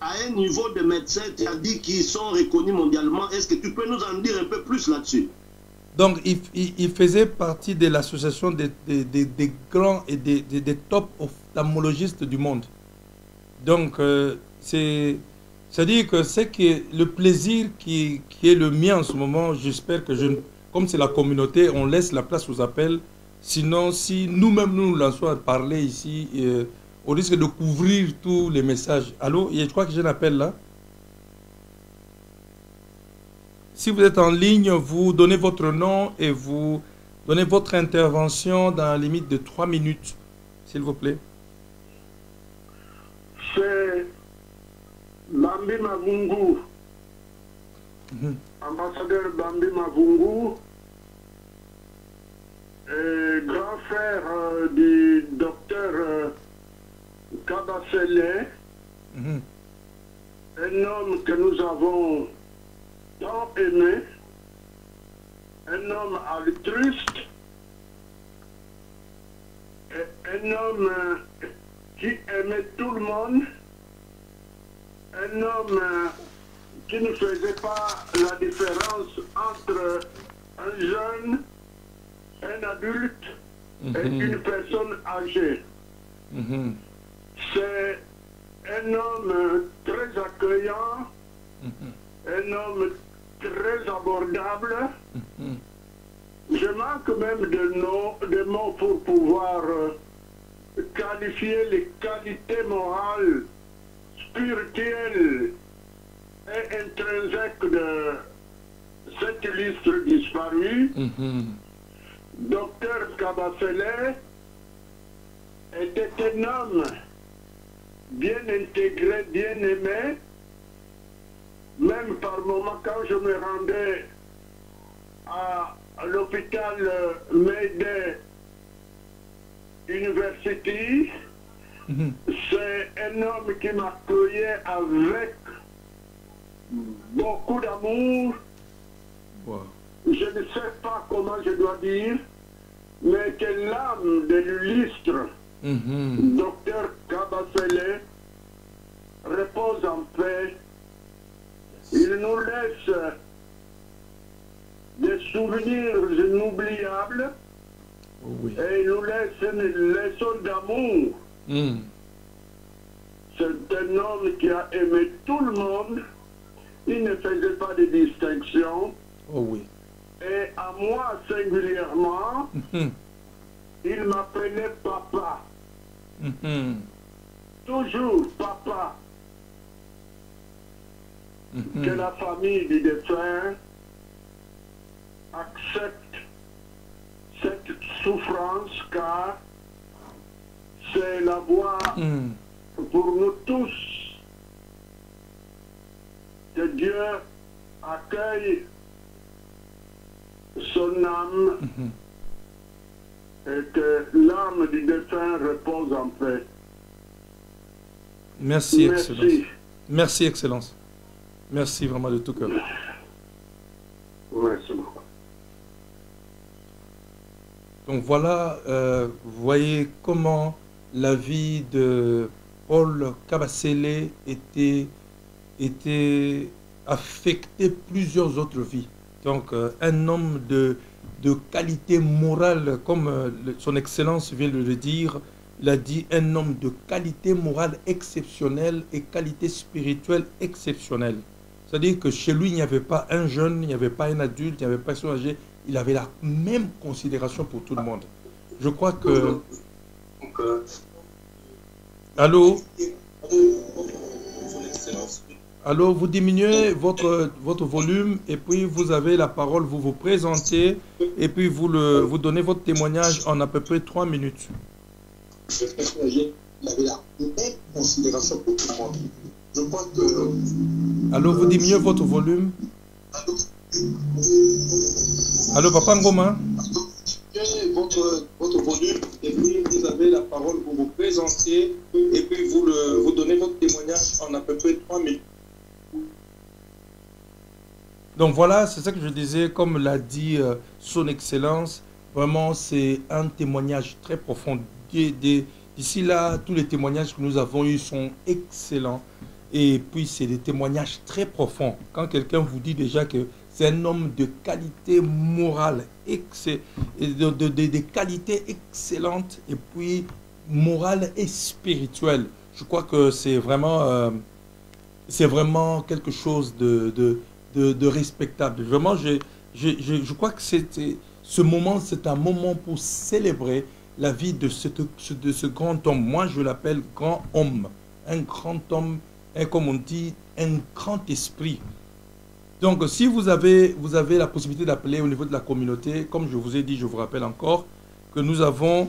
à un niveau de médecin, tu as dit qu'ils sont reconnus mondialement. Est-ce que tu peux nous en dire un peu plus là-dessus? Donc, il faisait partie de l'association des grands et des top ophtalmologistes du monde. Donc, c'est-à-dire que c'est que le plaisir qui est le mien en ce moment, j'espère que comme c'est la communauté, on laisse la place aux appels. Sinon, si nous-mêmes nous lançons à parler ici, on risque de couvrir tous les messages. Allô, je crois que j'ai un appel là. Si vous êtes en ligne, vous donnez votre nom et vous donnez votre intervention dans la limite de 3 minutes, s'il vous plaît. C'est Bambi Mavungu, ambassadeur Bambi Mavungu, et grand frère du docteur Kabasele, un homme que nous avons tant aimé, un homme altruiste, un homme qui aimait tout le monde, un homme qui ne faisait pas la différence entre un jeune, un adulte et une personne âgée. C'est un homme très accueillant, un homme très abordable. Je manque même de mots pour pouvoir qualifier les qualités morales, spirituelles et intrinsèques de cet illustre disparu. Docteur Kabasele était un homme bien intégré, bien aimé. Même par moment, quand je me rendais à l'hôpital Mayday University, c'est un homme qui m'accueillait avec beaucoup d'amour. Je ne sais pas comment je dois dire, mais que l'âme de l'illustre docteur Kabasele repose en paix. Il nous laisse des souvenirs inoubliables et il nous laisse une leçon d'amour. C'est un homme qui a aimé tout le monde. Il ne faisait pas de distinction. Et à moi singulièrement, il m'appelait papa. Toujours papa. Que la famille du défunt accepte cette souffrance, car c'est la voie pour nous tous que Dieu accueille son âme et que l'âme du défunt repose en paix. Merci, Excellence. Merci, Excellence. Merci vraiment de tout cœur. Merci beaucoup. Donc voilà, vous voyez comment la vie de Paul Kabasele était affectait plusieurs autres vies. Donc un homme de qualité morale, comme son Excellence vient de le dire, il a dit un homme de qualité morale exceptionnelle et qualité spirituelle exceptionnelle. C'est-à-dire que chez lui, il n'y avait pas un jeune, il n'y avait pas un adulte, il n'y avait pas un personne âgée. Il avait la même considération pour tout le monde. Je crois que... Allô? Allô, vous diminuez votre volume et puis vous avez la parole, vous vous présentez et puis vous donnez votre témoignage en à peu près 3 minutes. Il avait la même considération pour tout le monde. Je crois que... Allô, vous diminuez votre volume. Allô, Papa Ngoma. Votre volume et puis vous avez la parole, vous vous présentez et puis vous donnez votre témoignage en à peu près 3 minutes. Donc voilà, c'est ça que je disais, comme l'a dit son Excellence, Vraiment, c'est un témoignage très profond. D'ici là, tous les témoignages que nous avons eus sont excellents. Et puis, c'est des témoignages très profonds. Quand quelqu'un vous dit déjà que c'est un homme de qualité morale, des qualités excellentes, et puis morale et spirituelle. Je crois que c'est vraiment quelque chose de respectable. Vraiment, je crois que ce moment, c'est un moment pour célébrer la vie de ce grand homme. Moi, je l'appelle grand homme. Un grand homme, comme on dit, un grand esprit. Donc, si vous avez la possibilité d'appeler au niveau de la communauté, comme je vous ai dit, je vous rappelle encore que nous avons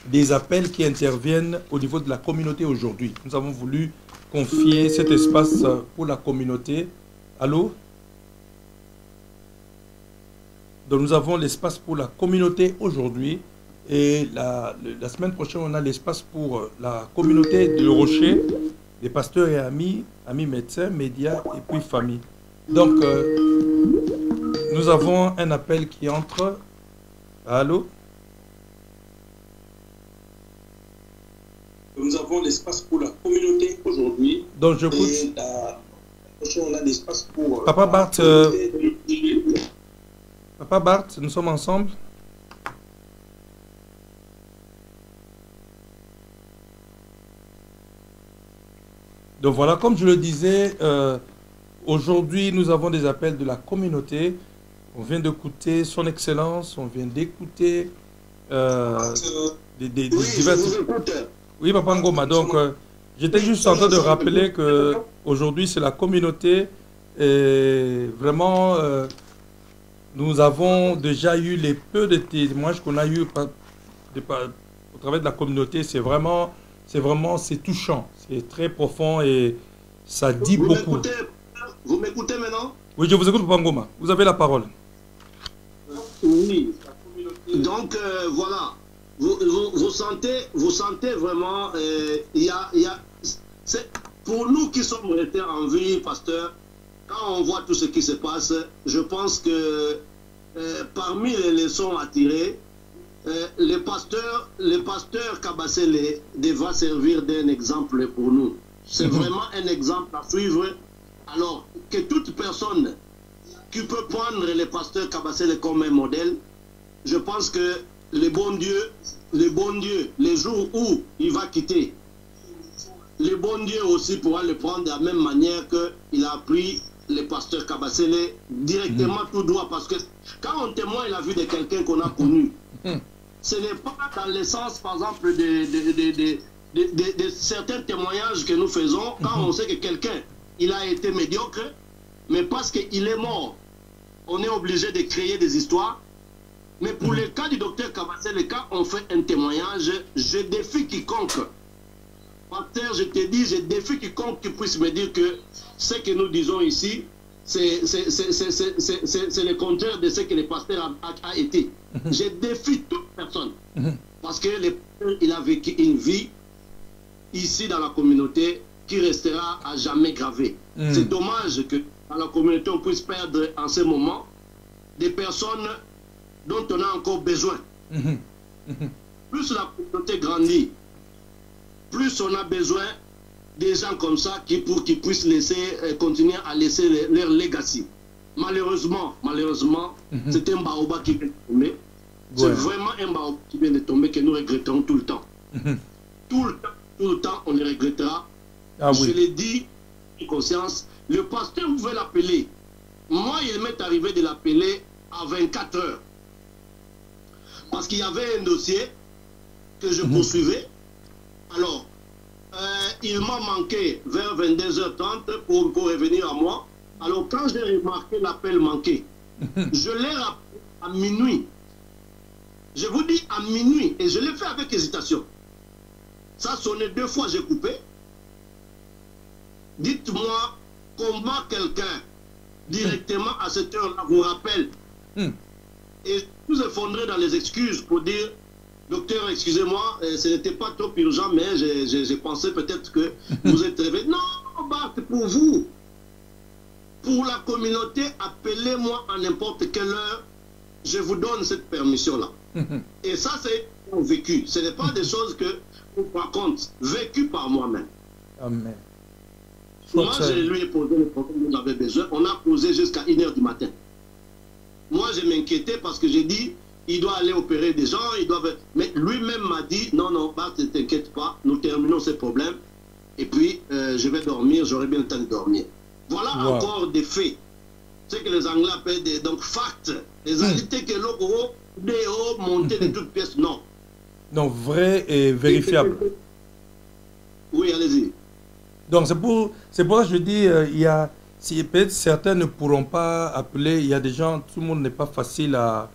des appels qui interviennent au niveau de la communauté aujourd'hui. Nous avons voulu confier cet espace pour la communauté. Allô? Donc, nous avons l'espace pour la communauté aujourd'hui. Et la semaine prochaine, on a l'espace pour la communauté de Rocher, les pasteurs et amis médecins, médias et puis famille. Donc, nous avons un appel qui entre. Allô? Nous avons l'espace pour la communauté aujourd'hui. Donc, j'écoute. On a l'espace pour... Papa Bart, Papa Bart, nous sommes ensemble. Donc voilà, comme je le disais, aujourd'hui nous avons des appels de la communauté. On vient d'écouter son excellence, on vient d'écouter des diverses... Oui, Papa Ngoma, donc j'étais juste en train de rappeler que aujourd'hui c'est la communauté et vraiment nous avons déjà eu les peu de témoignages qu'on a eu au travers de la communauté. C'est touchant, c'est très profond et ça dit beaucoup. Vous m'écoutez maintenant? Oui, je vous écoute, Papa Ngoma. Vous avez la parole. Oui. Donc voilà, vous sentez vraiment, pour nous qui sommes restés en vie, pasteur, quand on voit tout ce qui se passe, je pense que parmi les leçons à tirer, le pasteur Kabasele devra servir d'un exemple pour nous. C'est vraiment un exemple à suivre. Alors que toute personne qui peut prendre le pasteur Kabasele comme un modèle, je pense que le bon Dieu, les jours où il va quitter, le bon Dieu aussi pourra le prendre de la même manière qu'il a pris le pasteur Kabasele directement tout droit. Parce que quand on témoigne la vie de quelqu'un qu'on a connu, ce n'est pas dans le sens, par exemple, de certains témoignages que nous faisons, quand on sait que quelqu'un, il a été médiocre, mais parce qu'il est mort, on est obligé de créer des histoires. Mais pour le cas du docteur Kabasele, quand on fait un témoignage, je défie quiconque. Pasteur, je te dis, je défie quiconque qui puisse me dire que ce que nous disons ici, c'est le contraire de ce que le pasteur a été. Je défie toute personne. Parce que il a vécu une vie ici dans la communauté qui restera à jamais gravée. C'est dommage que dans la communauté on puisse perdre en ce moment des personnes dont on a encore besoin. Plus la communauté grandit, plus on a besoin des gens comme ça qui puissent continuer à laisser leur legacy. Malheureusement, c'est un baobab qui vient de tomber. C'est vraiment un baobab qui vient de tomber que nous regrettons tout le temps. Tout le temps, on le regrettera. Je l'ai dit, conscience, le pasteur pouvait l'appeler. Moi, il m'est arrivé de l'appeler à 24 heures. Parce qu'il y avait un dossier que je poursuivais. Alors, il m'a manqué vers 22h30 pour revenir à moi. Alors, quand j'ai remarqué l'appel manqué, je l'ai rappelé à minuit. Je vous dis à minuit, et je l'ai fait avec hésitation. Ça sonnait 2 fois, j'ai coupé. Dites-moi comment quelqu'un, directement à cette heure-là, vous rappelle. Et vous effondrez dans les excuses pour dire, docteur, excusez-moi, ce n'était pas trop urgent, mais j'ai pensé peut-être que vous êtes réveillé. Non, Bart, pour vous, pour la communauté, appelez-moi à n'importe quelle heure. je vous donne cette permission-là. Et ça, c'est vécu. Ce n'est pas des choses que on raconte, vécu par moi-même. Amen. Moi, je lui ai posé le problème dont j'avais besoin. On a posé jusqu'à 1h du matin. Moi, je m'inquiétais parce que j'ai dit, il doit aller opérer des gens, il doit... Mais lui-même m'a dit, non, non, ne t'inquiète pas, nous terminons ces problèmes. Et puis, je vais dormir, j'aurai bien le temps de dormir. Voilà encore des faits. C'est que les Anglais appellent des donc, facts. Les réalités que l'eau, monter de toutes pièces, non. Donc, vrai et vérifiable. Oui, allez-y. Donc, c'est pour ça que je dis, il y a, si peut-être certains ne pourront pas appeler, il y a des gens, tout le monde n'est pas facile à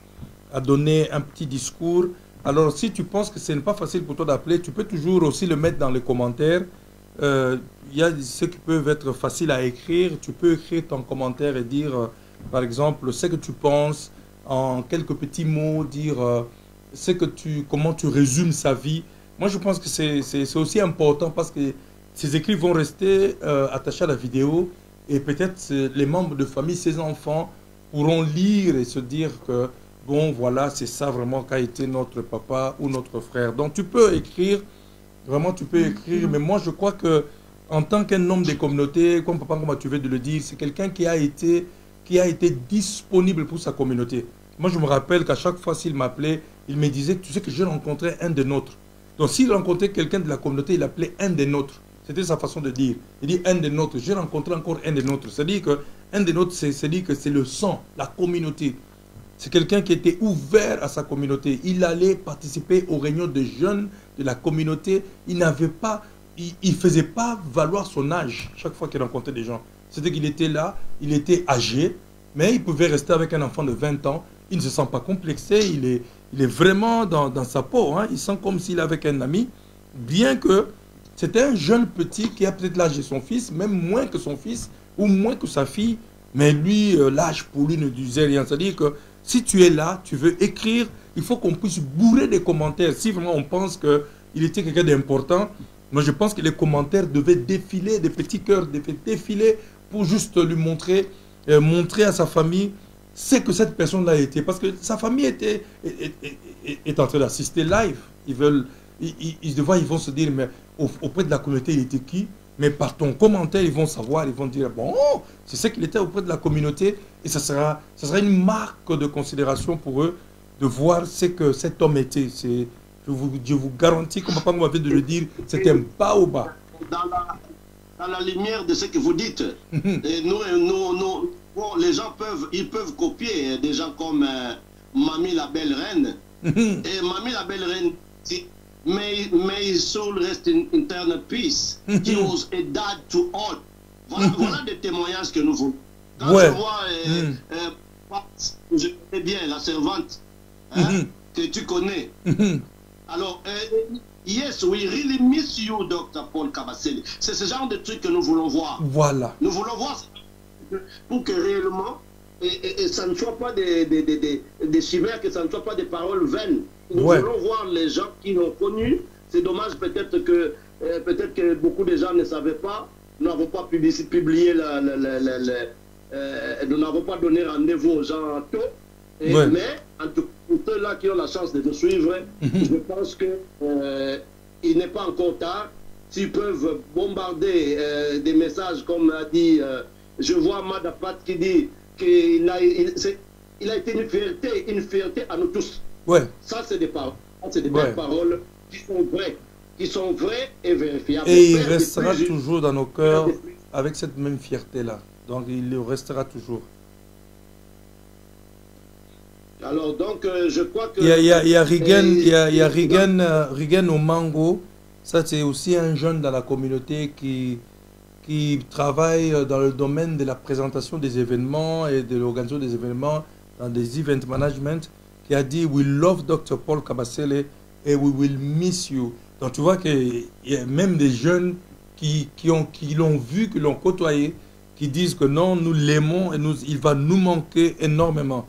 donner un petit discours. Alors, si tu penses que ce n'est pas facile pour toi d'appeler, tu peux toujours aussi le mettre dans les commentaires. Il y a ceux qui peuvent être faciles à écrire. Tu peux écrire ton commentaire et dire, par exemple, ce que tu penses, en quelques petits mots, dire comment tu résumes sa vie. Moi, je pense que c'est aussi important parce que ces écrits vont rester attachés à la vidéo et peut-être les membres de famille, ses enfants, pourront lire et se dire que, bon, voilà, c'est ça vraiment qu'a été notre papa ou notre frère. Donc, tu peux écrire, vraiment, tu peux écrire, mais moi, je crois que en tant qu'un homme des communautés, comme papa, comme tu veux de le dire, c'est quelqu'un qui a été disponible pour sa communauté. Moi, je me rappelle qu'à chaque fois, s'il m'appelait, il me disait, tu sais que j'ai rencontré un des nôtres. Donc, s'il rencontrait quelqu'un de la communauté, il appelait un des nôtres. C'était sa façon de dire. Il dit un des nôtres. J'ai rencontré encore un des nôtres. C'est-à-dire qu'un des nôtres, c'est-à-dire que c'est le sang, la communauté. C'est quelqu'un qui était ouvert à sa communauté. Il allait participer aux réunions de jeunes de la communauté. Il n'avait pas, il faisait pas valoir son âge chaque fois qu'il rencontrait des gens. C'était qu'il était là, il était âgé, mais il pouvait rester avec un enfant de 20 ans. Il ne se sent pas complexé. Il est vraiment dans sa peau. Hein. Il sent comme s'il avait un ami, bien que c'était un jeune petit qui a peut-être l'âge de son fils, même moins que son fils, ou moins que sa fille, mais lui, l'âge pour lui ne disait rien. C'est-à-dire que si tu es là, tu veux écrire, il faut qu'on puisse bourrer des commentaires. Si vraiment on pense qu'il était quelqu'un d'important, moi je pense que les commentaires devaient défiler, des petits cœurs devaient défiler pour juste lui montrer à sa famille ce que cette personne-là était. Parce que sa famille est en train d'assister live. Ils vont se dire, mais auprès de la communauté, il était qui? Mais par ton commentaire, ils vont savoir, ils vont dire, bon, c'est ce qu'il était auprès de la communauté. Et ça sera une marque de considération pour eux de voir ce que cet homme était. Je vous garantis, comme papa m'avait de le dire, c'était un pas au bas. Dans la lumière de ce que vous dites, et bon, les gens peuvent copier des gens comme Mamie la belle reine. Et Mamie la belle reine dit, May his soul rest in eternal peace. He was a dad to all. Voilà des témoignages que nous voulons. Quand je vois, je connais bien la servante que tu connais. Alors, yes, we really miss you, Dr. Paul Kabasele. C'est ce genre de truc que nous voulons voir. Voilà. Nous voulons voir pour que réellement, et ça ne soit pas des chimères, que ça ne soit pas des paroles vaines. Nous voulons voir les gens qui l'ont connu. C'est dommage peut-être que beaucoup de gens ne savaient pas. Nous n'avons pas publié, nous n'avons pas donné rendez-vous aux gens tôt. Mais en tout cas, pour ceux-là qui ont la chance de nous suivre, je pense qu'il n'est pas encore tard. S'ils peuvent bombarder des messages comme a dit, je vois Madapat qui dit qu'il a été une fierté à nous tous. Ça, c'est des paroles. C'est des belles paroles qui sont vraies et vérifiables. Et il restera toujours dans nos cœurs avec cette même fierté-là. Donc, il le restera toujours. Alors, donc, je crois que... Il y a Rigen au Mango. Ça, c'est aussi un jeune dans la communauté qui travaille dans le domaine de la présentation des événements et de l'organisation des événements dans des event management, qui a dit « We love Dr. Paul Kabasele et we will miss you ». Donc tu vois qu'il y a même des jeunes qui l'ont vu, qui l'ont côtoyé, qui disent que non, nous l'aimons et il va nous manquer énormément.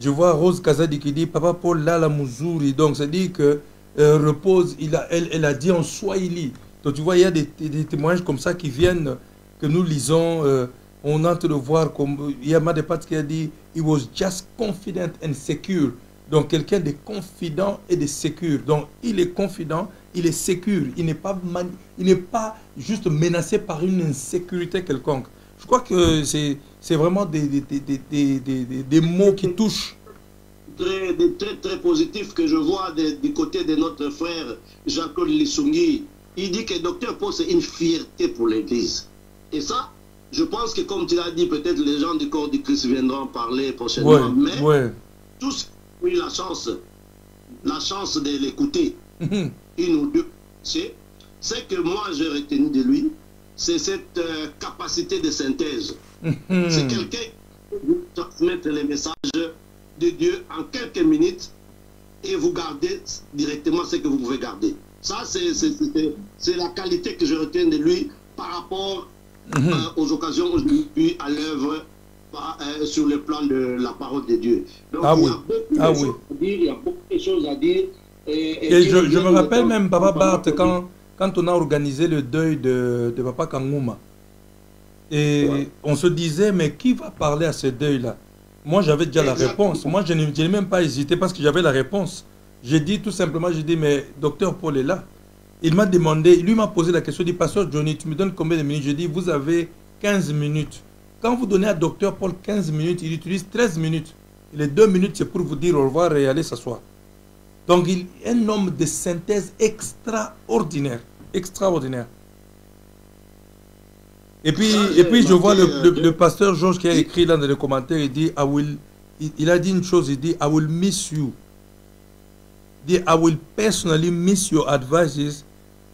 Je vois Rose Kazadi qui dit « Papa Paul Lala Muzuri ». Donc ça dit que repose, elle a dit en Swahili. Donc tu vois, il y a des témoignages comme ça qui viennent, que nous lisons. on a de voir comme il y a Madepat qui a dit he was just confident and secure. Donc quelqu'un de confident et de secure. Donc il est confident, il est secure, il n'est pas juste menacé par une insécurité quelconque. Je crois que c'est vraiment des mots qui touchent. Très positif que je vois du côté de notre frère Jean-Claude Lissungi. Il dit que Dr Paul, c'est une fierté pour l'Église. Et ça, je pense que comme tu l'as dit, peut-être les gens du corps du Christ viendront en parler prochainement. Mais tous ont eu la chance de l'écouter. Une ou deux. C'est que moi j'ai retenu de lui, c'est cette capacité de synthèse. C'est quelqu'un qui peut transmettre les messages de Dieu en quelques minutes et vous gardez directement ce que vous pouvez garder. Ça, c'est la qualité que je retiens de lui par rapport aux occasions où je suis à l'œuvre sur le plan de la parole de Dieu. Donc, il y a beaucoup de choses à dire. Et je me rappelle même, Papa Bart, quand on a organisé le deuil de Papa Kangouma, et on se disait, mais qui va parler à ce deuil-là? Moi, j'avais déjà la réponse. Moi, je n'ai même pas hésité parce que j'avais la réponse. J'ai dit tout simplement, j'ai dit, mais Dr Paul est là. Il m'a demandé, lui m'a posé la question, il dit, Pasteur Johnny, tu me donnes combien de minutes? Je dis, vous avez 15 minutes. Quand vous donnez à Dr Paul 15 minutes, il utilise 13 minutes. Et les 2 minutes, c'est pour vous dire au revoir et aller s'asseoir. Donc, il est un homme de synthèse extraordinaire. Extraordinaire. Et puis je vois le pasteur Georges qui a écrit là dans les commentaires, il dit, il a dit une chose, il dit, I will miss you. Il dit, I will personally miss your advices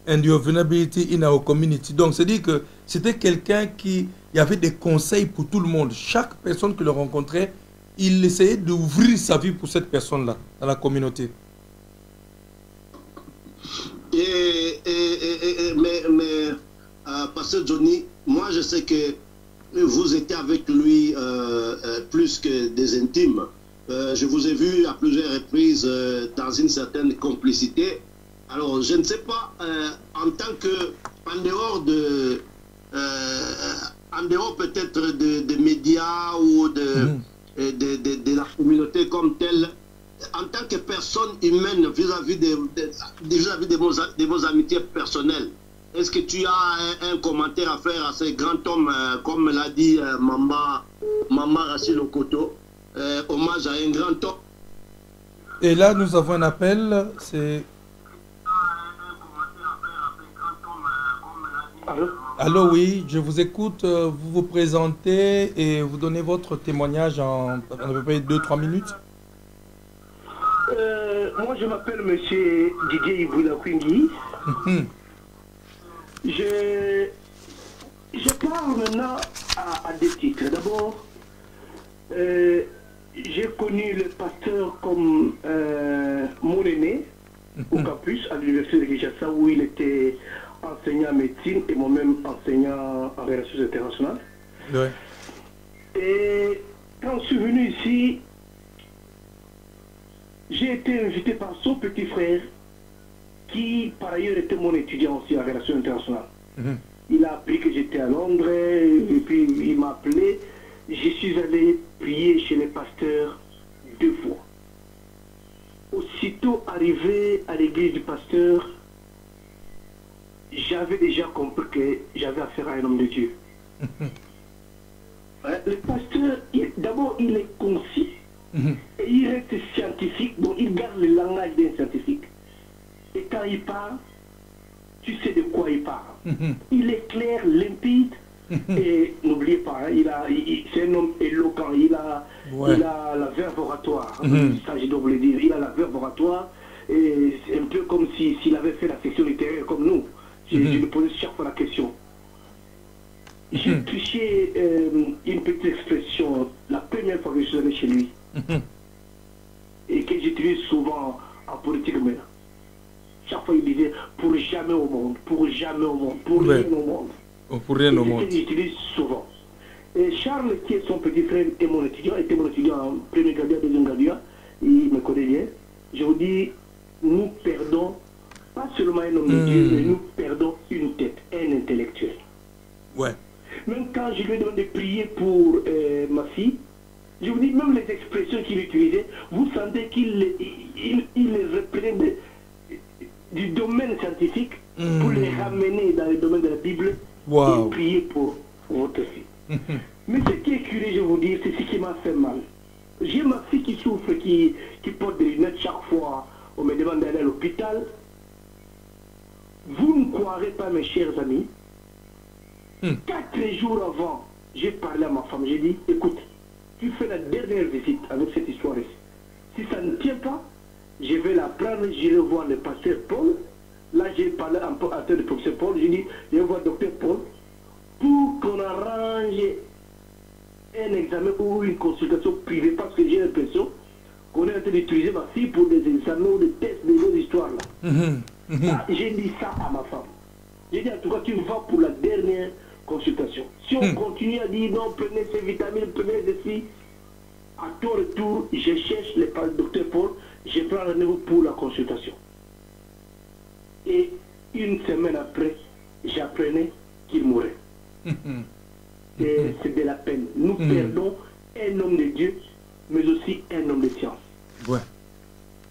and your vulnerability in our community. Donc, c'est-à-dire que c'était quelqu'un qui y avait des conseils pour tout le monde. Chaque personne que le rencontrait, il essayait d'ouvrir sa vie pour cette personne-là, dans la communauté. Pasteur Johnny, moi je sais que vous étiez avec lui plus que des intimes. Je vous ai vu à plusieurs reprises dans une certaine complicité. Alors je ne sais pas, en tant que, en dehors peut-être de médias ou de la communauté comme telle, en tant que personne humaine vis-à-vis de vos amitiés personnelles, est-ce que tu as un commentaire à faire à ce grand homme, comme l'a dit Mama Rachid Lokoto, hommage à un grand homme? Et là, nous avons un appel, c'est... Allô, oui, je vous écoute, vous vous présentez et vous donnez votre témoignage en à peu près 2-3 minutes. Moi, je m'appelle Monsieur Didier Ibouila Kwingi. Je parle maintenant à des titres. D'abord, j'ai connu le pasteur comme mon aîné au campus à l'université de Kinshasa où il était enseignant en médecine et moi-même enseignant en relations internationales. Ouais. Et quand je suis venu ici, j'ai été invité par son petit frère qui par ailleurs était mon étudiant aussi en relations internationales. Il a appris que j'étais à Londres et puis il m'a appelé. Je suis allé prier chez les pasteurs 2 fois. Aussitôt arrivé à l'église du pasteur, j'avais déjà compris que j'avais affaire à un homme de Dieu. Le pasteur, d'abord, il est concis et il reste scientifique, donc il garde le langage d'un scientifique. Et quand il parle, tu sais de quoi il parle. Il est clair, limpide, et n'oubliez pas, c'est un homme éloquent, il a la verve oratoire. Ça, je dois vous le dire, il a la verve oratoire, et c'est un peu comme s'il avait fait la section littéraire comme nous. Je lui posais chaque fois la question. J'ai touché une petite expression la première fois que je suis allé chez lui et que j'utilise souvent en politique maintenant. Chaque fois il disait pour jamais au monde, pour jamais au monde, pour rien au monde. Pour rien au monde. J'utilise souvent. Et Charles, qui est son petit frère, était mon étudiant en premier gradien, deuxième gradien, il me connaît bien. Je vous dis, nous perdons pas seulement un homme de Dieu, mais nous perdons une tête, un intellectuel. Ouais. Même quand je lui ai demandé de prier pour ma fille, je vous dis, même les expressions qu'il utilisait, vous sentez qu'il les reprenait du domaine scientifique pour les ramener dans le domaine de la Bible et prier pour votre fille. Mais ce qui est curieux, je vous dis, c'est ce qui m'a fait mal. J'ai ma fille qui souffre, qui porte des lunettes chaque fois, on me demande d'aller à l'hôpital. Vous ne croirez pas, mes chers amis, 4 jours avant, j'ai parlé à ma femme, j'ai dit, écoute, tu fais la dernière visite avec cette histoire ici. Si ça ne tient pas, je vais la prendre, j'irai voir le pasteur Paul. Là, j'ai parlé un peu à tête du professeur Paul, j'ai dit, je vais voir le docteur Paul pour qu'on arrange un examen ou une consultation privée parce que j'ai l'impression qu'on est en train d'utiliser ma fille pour des examens ou des tests de nos histoires-là. J'ai dit ça à ma femme. J'ai dit, en tout cas, tu vas pour la dernière consultation. Si on continue à dire non, prenez ces vitamines, prenez ceci, à ton retour, je cherche le docteur Paul, je prends rendez-vous pour la consultation. Et une semaine après, j'apprenais qu'il mourait. Et c'est de la peine. Nous perdons un homme de Dieu, mais aussi un homme de science.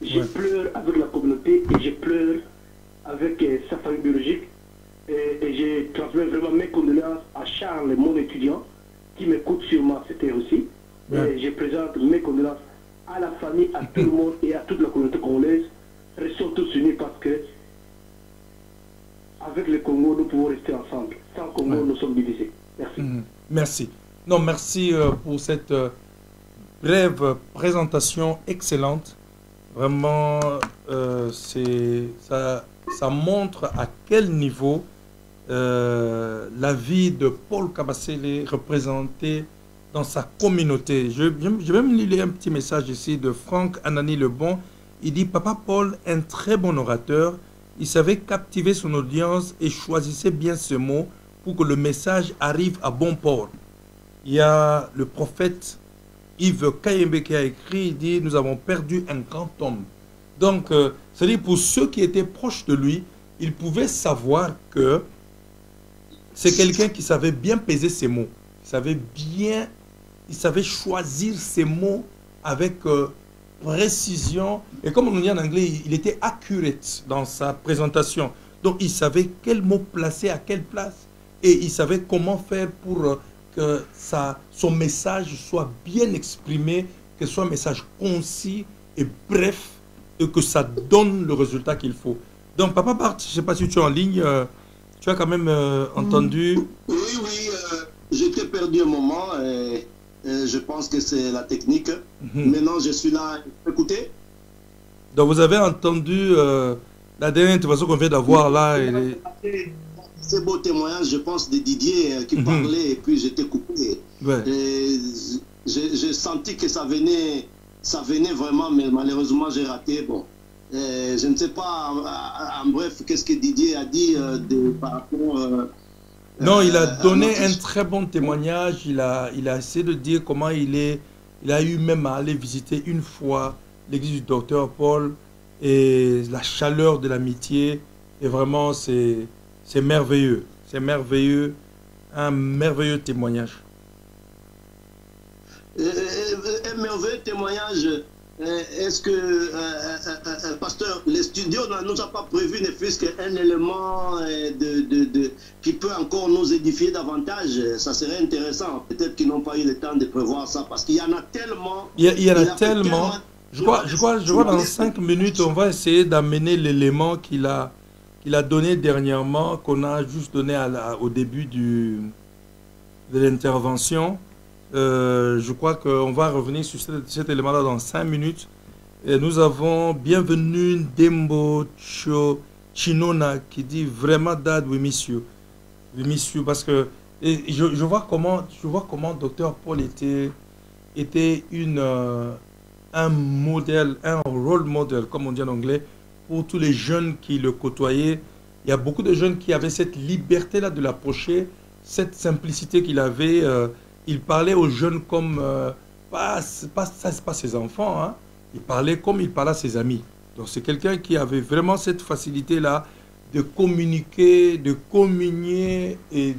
Je pleure avec la communauté et je pleure avec sa famille biologique. Et je transmets vraiment mes condoléances à Charles, mon étudiant, qui m'écoute sûrement, c'était aussi. Et je présente mes condoléances à la famille, à tout le monde et à toute la communauté congolaise. Restons tous unis parce que avec le Congo, nous pouvons rester ensemble. Sans Congo, nous sommes divisés. Merci. Merci. Non, merci pour cette brève présentation excellente. Vraiment, ça montre à quel niveau la vie de Paul Kabasele représentée dans sa communauté. Je vais même lire un petit message ici de Franck Anani Lebon. Il dit, Papa Paul, un très bon orateur, il savait captiver son audience et choisissait bien ce mot pour que le message arrive à bon port. Il y a le prophète Yves Kayembe qui a écrit, il dit, nous avons perdu un grand homme. Donc, c'est-à-dire pour ceux qui étaient proches de lui, ils pouvaient savoir que c'est quelqu'un qui savait bien peser ses mots. Il savait choisir ses mots avec précision. Et comme on dit en anglais, il était accurate dans sa présentation. Donc, il savait quel mot placer à quelle place. Et il savait comment faire pour que son message soit bien exprimé, que ce soit un message concis et bref, et que ça donne le résultat qu'il faut. Donc, Papa Bart, je ne sais pas si tu es en ligne, tu as quand même entendu... Oui, j'étais perdu un moment, je pense que c'est la technique. Maintenant, je suis là. Écoutez. Donc, vous avez entendu la dernière intervention qu'on vient d'avoir là. C'est beau témoignage, je pense, de Didier qui parlait et puis j'étais coupé. J'ai senti que ça venait vraiment, mais malheureusement, j'ai raté. Bon. Je ne sais pas, en bref, qu'est-ce que Didier a dit par rapport... non, il a donné un très bon témoignage. Il a essayé de dire comment il a eu même à aller visiter une fois l'église du docteur Paul et la chaleur de l'amitié. Et vraiment, c'est merveilleux. C'est merveilleux. Un merveilleux témoignage. Un merveilleux témoignage. Est-ce que, pasteur, les studios ne nous a pas prévu ne fût-ce qu'un élément qui peut encore nous édifier davantage? Ça serait intéressant. Peut-être qu'ils n'ont pas eu le temps de prévoir ça parce qu'il y en a tellement. Il y en a tellement. Je crois dans 5 minutes, on va essayer d'amener l'élément qu'il a donné dernièrement, qu'on a juste donné au début de l'intervention. Je crois qu'on va revenir sur cet élément-là dans 5 minutes. Et nous avons bienvenue Dembo Chinona qui dit vraiment Dad, we miss you. We miss you parce que je vois comment Dr Paul était un modèle, un role model, comme on dit en anglais, pour tous les jeunes qui le côtoyaient. Il y a beaucoup de jeunes qui avaient cette liberté-là de l'approcher, cette simplicité qu'il avait. Il parlait aux jeunes comme, pas ses enfants, hein. Il parlait comme il parlait à ses amis. Donc c'est quelqu'un qui avait vraiment cette facilité-là de communiquer, de communier et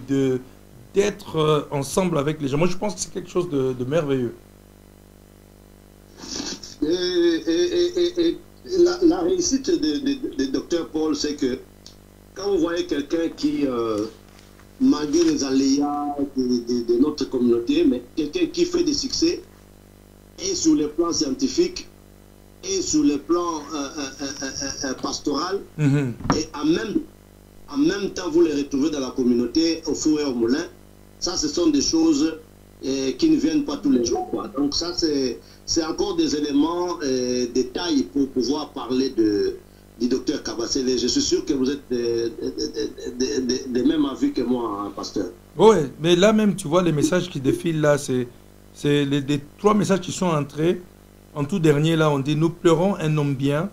d'être ensemble avec les gens. Moi, je pense que c'est quelque chose de merveilleux. Et la réussite de Dr Paul, c'est que quand vous voyez quelqu'un qui, malgré les aléas de notre communauté, mais quelqu'un qui fait des succès, et sur le plan scientifique, et sur le plan pastoral, et en même temps vous les retrouvez dans la communauté, au four et au moulin, ça ce sont des choses qui ne viennent pas tous les jours, quoi. Donc ça c'est encore des éléments, détails pour pouvoir parler du docteur Kabasele. Je suis sûr que vous êtes des mêmes avis que moi, hein, pasteur. Oui, mais là même, tu vois, les messages qui défilent là, c'est les 3 messages qui sont entrés. En tout dernier, là, on dit, nous pleurons un homme bien,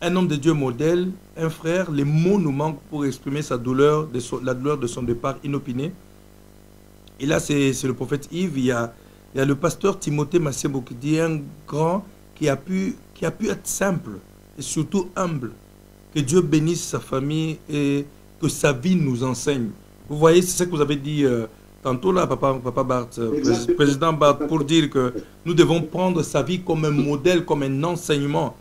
un homme de Dieu modèle, un frère, les mots nous manquent pour exprimer sa douleur, la douleur de son départ inopiné. Et là, c'est le prophète Yves, il y a le pasteur Timothée Massebo qui dit, un grand qui a pu être simple et surtout humble. Que Dieu bénisse sa famille et que sa vie nous enseigne. Vous voyez, c'est ce que vous avez dit tantôt là, papa Bart, président Bart, pour dire que nous devons prendre sa vie comme un modèle, comme un enseignement.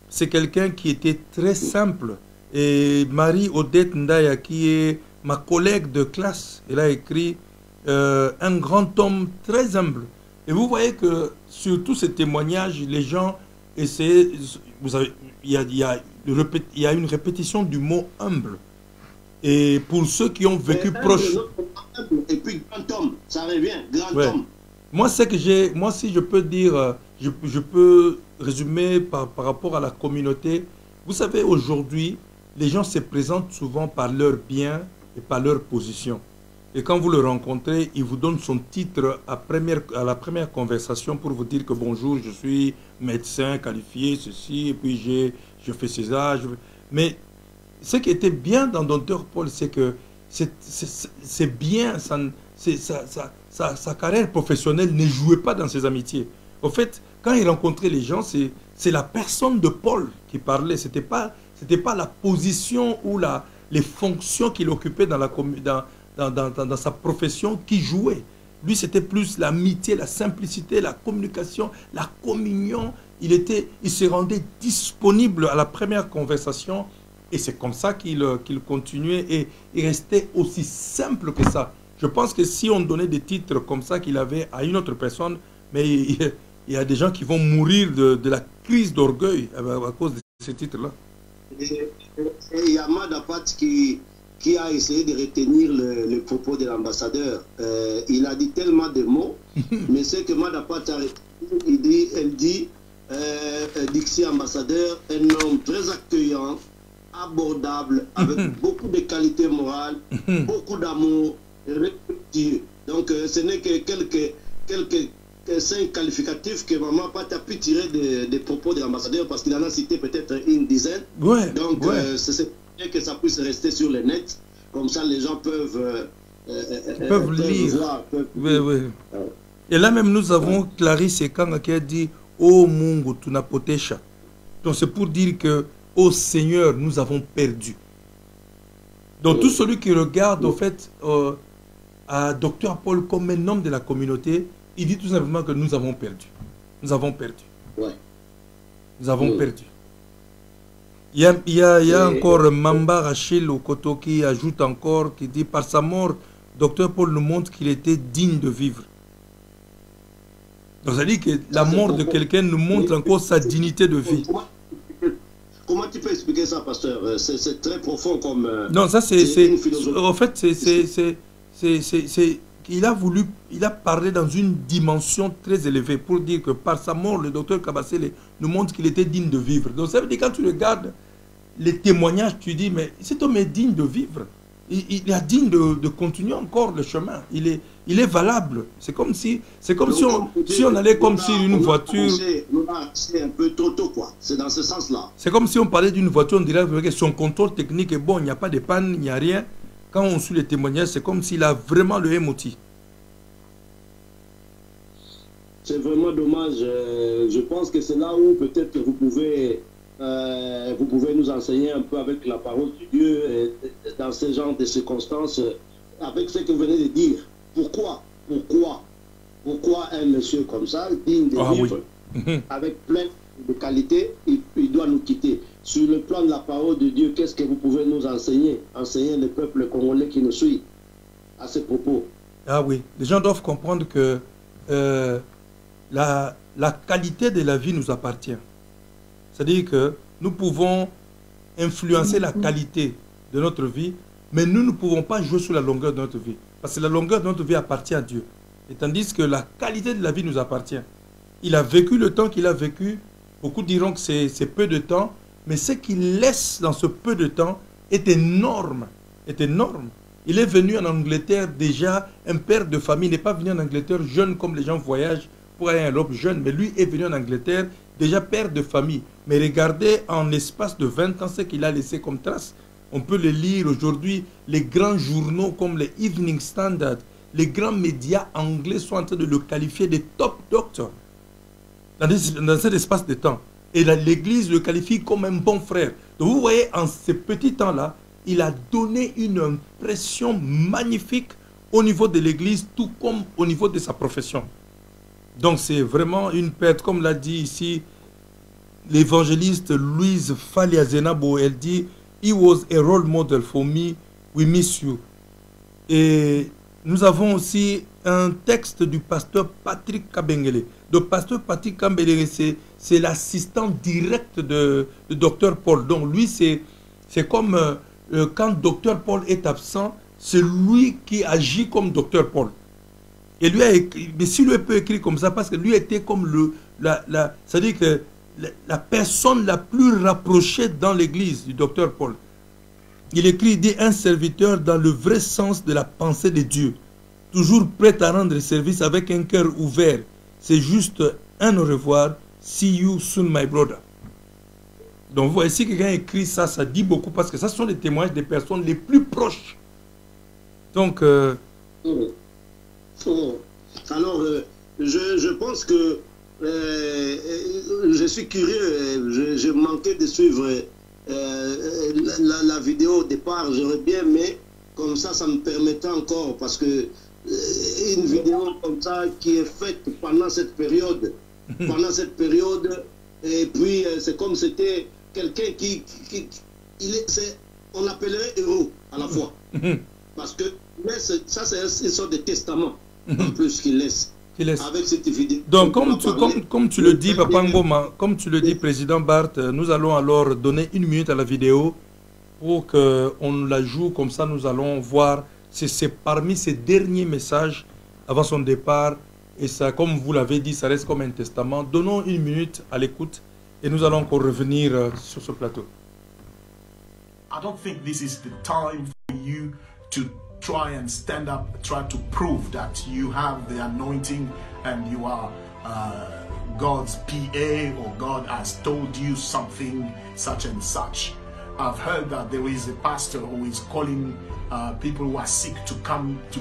C'est quelqu'un qui était très simple. Et Marie-Odette Ndaya, qui est ma collègue de classe, elle a écrit un grand homme très humble. Et vous voyez que sur tous ces témoignages, les gens essaient, vous savez, il y a une répétition du mot humble. Et pour ceux qui ont vécu proche... Et puis grand homme, ça revient, grand homme. Moi, c'est que moi, si je peux dire, je peux résumer par rapport à la communauté. Vous savez, aujourd'hui, les gens se présentent souvent par leur bien et par leur position. Et quand vous le rencontrez, il vous donne son titre à la première conversation pour vous dire que bonjour, je suis médecin qualifié, ceci, et puis je fais César. Mais ce qui était bien dans Dr Paul, c'est que c'est bien, sa carrière professionnelle ne jouait pas dans ses amitiés. Au fait, quand il rencontrait les gens, c'est la personne de Paul qui parlait. Ce n'était pas la position ou les fonctions qu'il occupait dans sa profession qui jouait. Lui, c'était plus l'amitié, la simplicité, la communication, la communion. Il se rendait disponible à la première conversation. Et c'est comme ça qu'il continuait et il restait aussi simple que ça. Je pense que si on donnait des titres comme ça qu'il avait à une autre personne, mais il y a des gens qui vont mourir de la crise d'orgueil à cause de ces titres-là. Et il y a Madapat qui a essayé de retenir le propos de l'ambassadeur. Il a dit tellement de mots, mais ce que Madapat a retenu, elle dit, Dixie ambassadeur, un homme très accueillant, abordable, avec beaucoup de qualités morales, beaucoup d'amour, respectueux. Donc ce n'est que quelques 5 qualificatifs que Maman Pat a pu tirer des propos de l'ambassadeur, parce qu'il en a cité peut-être une dizaine. Donc c'est bien que ça puisse rester sur le net, comme ça les gens peuvent lire. Voir, Et là même nous avons Clarisse Ekanga qui a dit « Oh Mungu tunapotesha ». Donc c'est pour dire que ô Seigneur, nous avons perdu. Donc tout celui qui regarde au fait à Dr Paul comme un homme de la communauté, il dit tout simplement que nous avons perdu. Nous avons perdu. Nous avons perdu. Il y a encore Mamba Rachel Okoto qui ajoute encore, qui dit par sa mort, Dr Paul nous montre qu'il était digne de vivre. Donc ça dit que la mort de quelqu'un nous montre encore sa dignité de vie. Comment tu peux expliquer ça, pasteur? C'est très profond comme... non, ça c'est... En fait, il a parlé dans une dimension très élevée pour dire que par sa mort, le docteur Kabasele nous montre qu'il était digne de vivre. Donc ça veut dire que quand tu regardes les témoignages, tu dis, mais cet homme est digne de vivre. Il est digne de continuer encore le chemin. Il est valable. C'est comme si on allait comme si une voiture... C'est un peu trop tôt, quoi. C'est dans ce sens-là. C'est comme si on parlait d'une voiture, on dirait que son contrôle technique est bon, il n'y a pas de panne, il n'y a rien. Quand on suit les témoignages, c'est comme s'il a vraiment le MOT. C'est vraiment dommage. Je pense que c'est là où peut-être que vous pouvez nous enseigner un peu avec la parole de Dieu dans ce genre de circonstances, avec ce que vous venez de dire. Pourquoi un monsieur comme ça, digne de vivre, avec plein de qualité, il doit nous quitter? Sur le plan de la parole de Dieu, qu'est-ce que vous pouvez nous enseigner le peuple congolais qui nous suit à ce propos? Ah oui, les gens doivent comprendre que la qualité de la vie nous appartient. C'est-à-dire que nous pouvons influencer la qualité de notre vie, mais nous ne pouvons pas jouer sur la longueur de notre vie. Parce que la longueur de notre vie appartient à Dieu. Et tandis que la qualité de la vie nous appartient. Il a vécu le temps qu'il a vécu. Beaucoup diront que c'est peu de temps, mais ce qu'il laisse dans ce peu de temps est énorme. Il est venu en Angleterre déjà, un père de famille, n'est pas venu en Angleterre jeune comme les gens voyagent pour aller en Europe jeune, mais lui est venu en Angleterre déjà père de famille. Mais regardez en l'espace de 20 ans ce qu'il a laissé comme trace. On peut le lire aujourd'hui, les grands journaux comme les Evening Standard, les grands médias anglais sont en train de le qualifier de top doctor dans cet espace de temps. Et l'Église le qualifie comme un bon frère. Donc vous voyez, en ces petits temps-là, il a donné une impression magnifique au niveau de l'Église, tout comme au niveau de sa profession. Donc c'est vraiment une perte, comme l'a dit ici l'évangéliste Louise Faliazenabo, elle dit « He was a role model for me, we miss you ». Et nous avons aussi un texte du pasteur Patrick Kabengele. Le pasteur Patrick Kabengele, c'est l'assistant direct de Dr Paul. Donc lui, c'est comme quand Dr Paul est absent, c'est lui qui agit comme Dr Paul. Et lui a écrit, mais si lui peut écrire comme ça, parce que lui était comme c'est-à-dire que la personne la plus rapprochée dans l'église du docteur Paul. Il écrit, il dit, un serviteur dans le vrai sens de la pensée de Dieu, toujours prêt à rendre service avec un cœur ouvert. C'est juste un au revoir, see you soon my brother. Donc vous voyez, si quelqu'un écrit ça, ça dit beaucoup, parce que ça sont les témoignages des personnes les plus proches. Donc... Alors, je pense que je suis curieux, je manquais de suivre la vidéo au départ, j'aurais bien aimé, comme ça me permettait encore, parce que une vidéo comme ça qui est faite pendant cette période, et puis c'est comme c'était quelqu'un on appellerait héros à la fois, parce que ça c'est une sorte de testament. En plus qu'il laisse. Avec cette vidéo. Donc comme tu le dis, Papa Ngoma, comme tu le dis, Président Barth, nous allons alors donner 1 minute à la vidéo pour qu'on la joue, comme ça nous allons voir. C'est parmi ces derniers messages avant son départ, et ça, comme vous l'avez dit, ça reste comme un testament. Donnons 1 minute à l'écoute et nous allons encore revenir sur ce plateau. I don't think this is the time for you to try and stand up, try to prove that you have the anointing and you are God's PA, or God has told you something such and such. I've heard that there is a pastor who is calling people who are sick to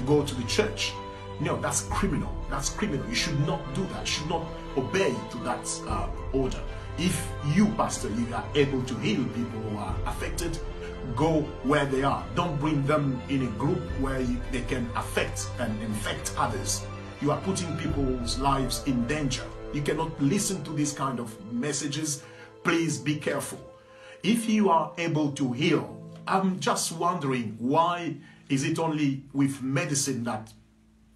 go to the church. No, that's criminal. That's criminal. You should not do that. You should not obey to that order. If you, pastor, you are able to heal people who are affected, go where they are. Don't bring them in a group where they can affect and infect others. You are putting people's lives in danger. You cannot listen to these kind of messages. Please be careful. If you are able to heal, I'm just wondering, why is it only with medicine that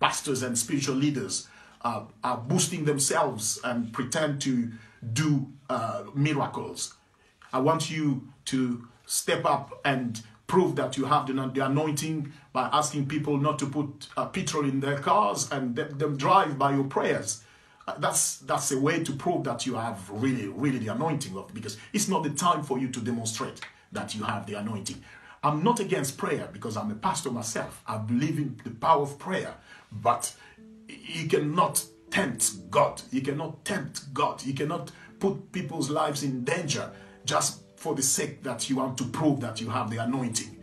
pastors and spiritual leaders are boosting themselves and pretend to do miracles? I want you to step up and prove that you have the anointing by asking people not to put petrol in their cars and let them drive by your prayers. That's a way to prove that you have really the anointing of, because it's not the time for you to demonstrate that you have the anointing. I'm not against prayer because I'm a pastor myself. I believe in the power of prayer, but you cannot tempt God. You cannot tempt God. You cannot put people's lives in danger just for the sake that you want to prove that you have the anointing.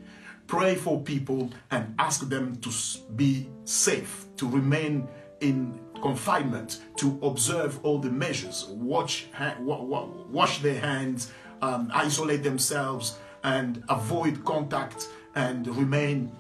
Pray for people and ask them to be safe, to remain in confinement, to observe all the measures, wash their hands, isolate themselves, and avoid contact, and remain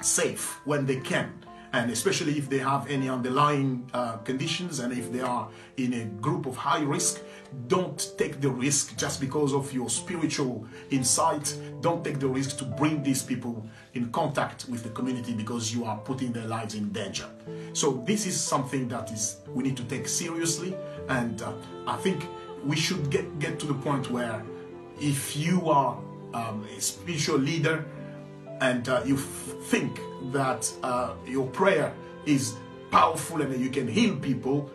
safe when they can. and especially if they have any underlying conditions, and if they are in a group of high risk, don't take the risk just because of your spiritual insight. Don't take the risk to bring these people in contact with the community, because you are putting their lives in danger. So this is something that we need to take seriously, and I think we should get to the point where if you are a spiritual leader and you think that your prayer is powerful and that you can heal people,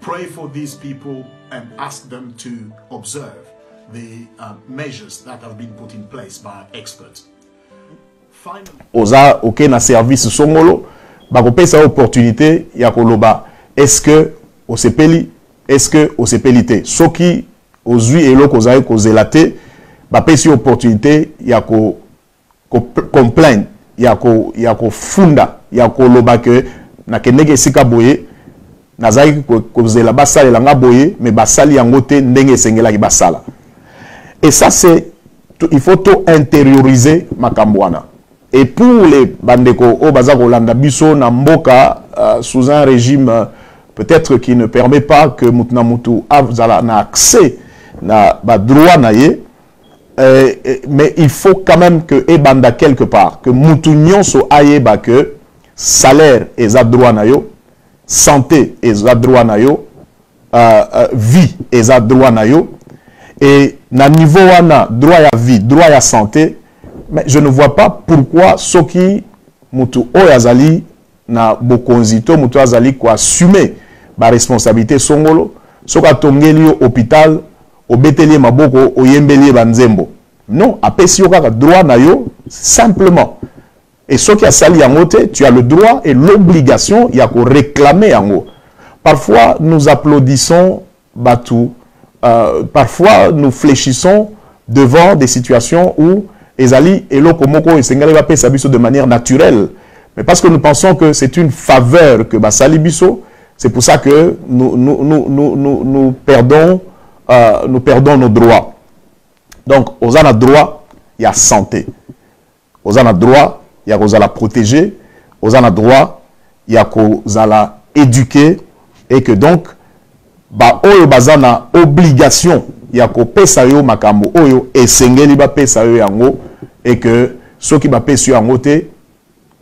pray for these people and ask them to observe the measures that have been put in place by experts. Finally, oza ok na service songolo bakopesa opportunité ya koloba est-ce que osepeli, est-ce que osepeli te, soki ozui eloko ozali kozela te bapesi opportunité ya ko complain, ya ko funda, ya koloba ke nakendeke esika boye nazali kozela basala langa boye mais basali yango te ndenge esengela ki basala. Et ça c'est il faut tout intérioriser makambo wana. Et pour les bandeko o baza kolanda biso na mboka sous un régime peut-être qui ne permet pas que mutuna mutu azala na accès na ba droit na ye, mais il faut quand même que ebanda quelque part que mutu nyonso ayeba que salaire eza droit na yo, santé eza droit na yo, vie eza droit na yo, et na niveau wana droit ya vie, droit ya santé. Mais je ne vois pas pourquoi soki mutu oyazali na bokonzito mutu azali ko assumer ba responsabilité songolo, soka tongeli yo hôpital obeteli maboko oyembeli banzembo. Non, apesi yo kaka droit na yo simplement. Et soki asali yango te, tu as le droit et l'obligation ya ko réclamer yango. Parfois nous applaudissons Batou, parfois nous fléchissons devant des situations où ezali eloko moko esengeli ba pesa biso de manière naturelle, mais parce que nous pensons que c'est une faveur que basali biso, c'est pour ça que nous perdons nos droits. Donc ozana droit ya santé, ozana droit ya kozala protéger, ozana droit ya kozala éduquer, et que donc ba oyo bazana obligation ya kopesa yo makambo oyo esengeli ba pesa yo yango, et que ceux qui ba pesa yo yango te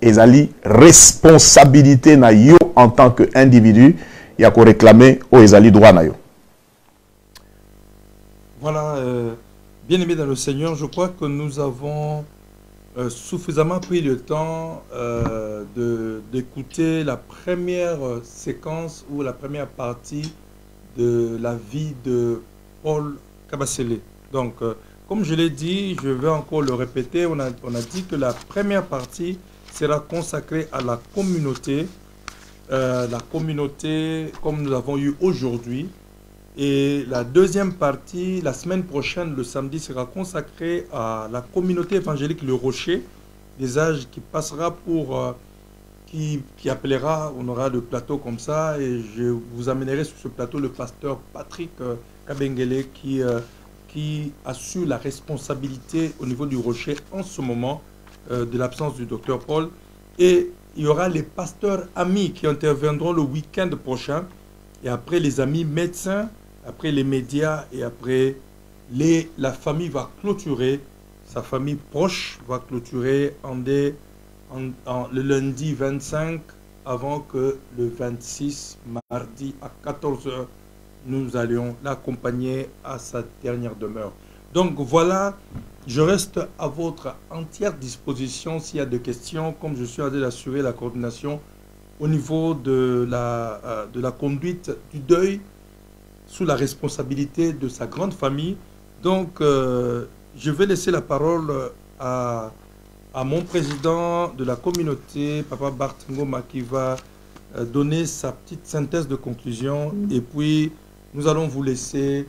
ezali responsabilité na yo en tant que individu ya ko réclamer o ezali droit na yo. Voilà, bien aimé dans le Seigneur, je crois que nous avons suffisamment pris le temps d'écouter la première séquence ou la première partie de la vie de Paul Kabasele. Donc, comme je l'ai dit, je vais encore le répéter, on a dit que la première partie sera consacrée à la communauté comme nous l'avons eu aujourd'hui. Et la deuxième partie, la semaine prochaine, le samedi, sera consacrée à la communauté évangélique Le Rocher, des âges qui passera pour... qui appellera, on aura le plateau comme ça, et je vous amènerai sur ce plateau le pasteur Patrick Kabengele qui assure la responsabilité au niveau du Rocher en ce moment de l'absence du docteur Paul. Et il y aura les pasteurs amis qui interviendront le week-end prochain, et après les amis médecins, après les médias, et après la famille va clôturer, sa famille proche va clôturer le lundi 25, avant que le 26, mardi à 14 h, nous allions l'accompagner à sa dernière demeure. Donc voilà, je reste à votre entière disposition s'il y a des questions, comme je suis en train d'assurer la coordination au niveau de la conduite du deuil sous la responsabilité de sa grande famille. Donc je vais laisser la parole à mon président de la communauté, Papa Bart Ngoma, qui va donner sa petite synthèse de conclusion, et puis nous allons vous laisser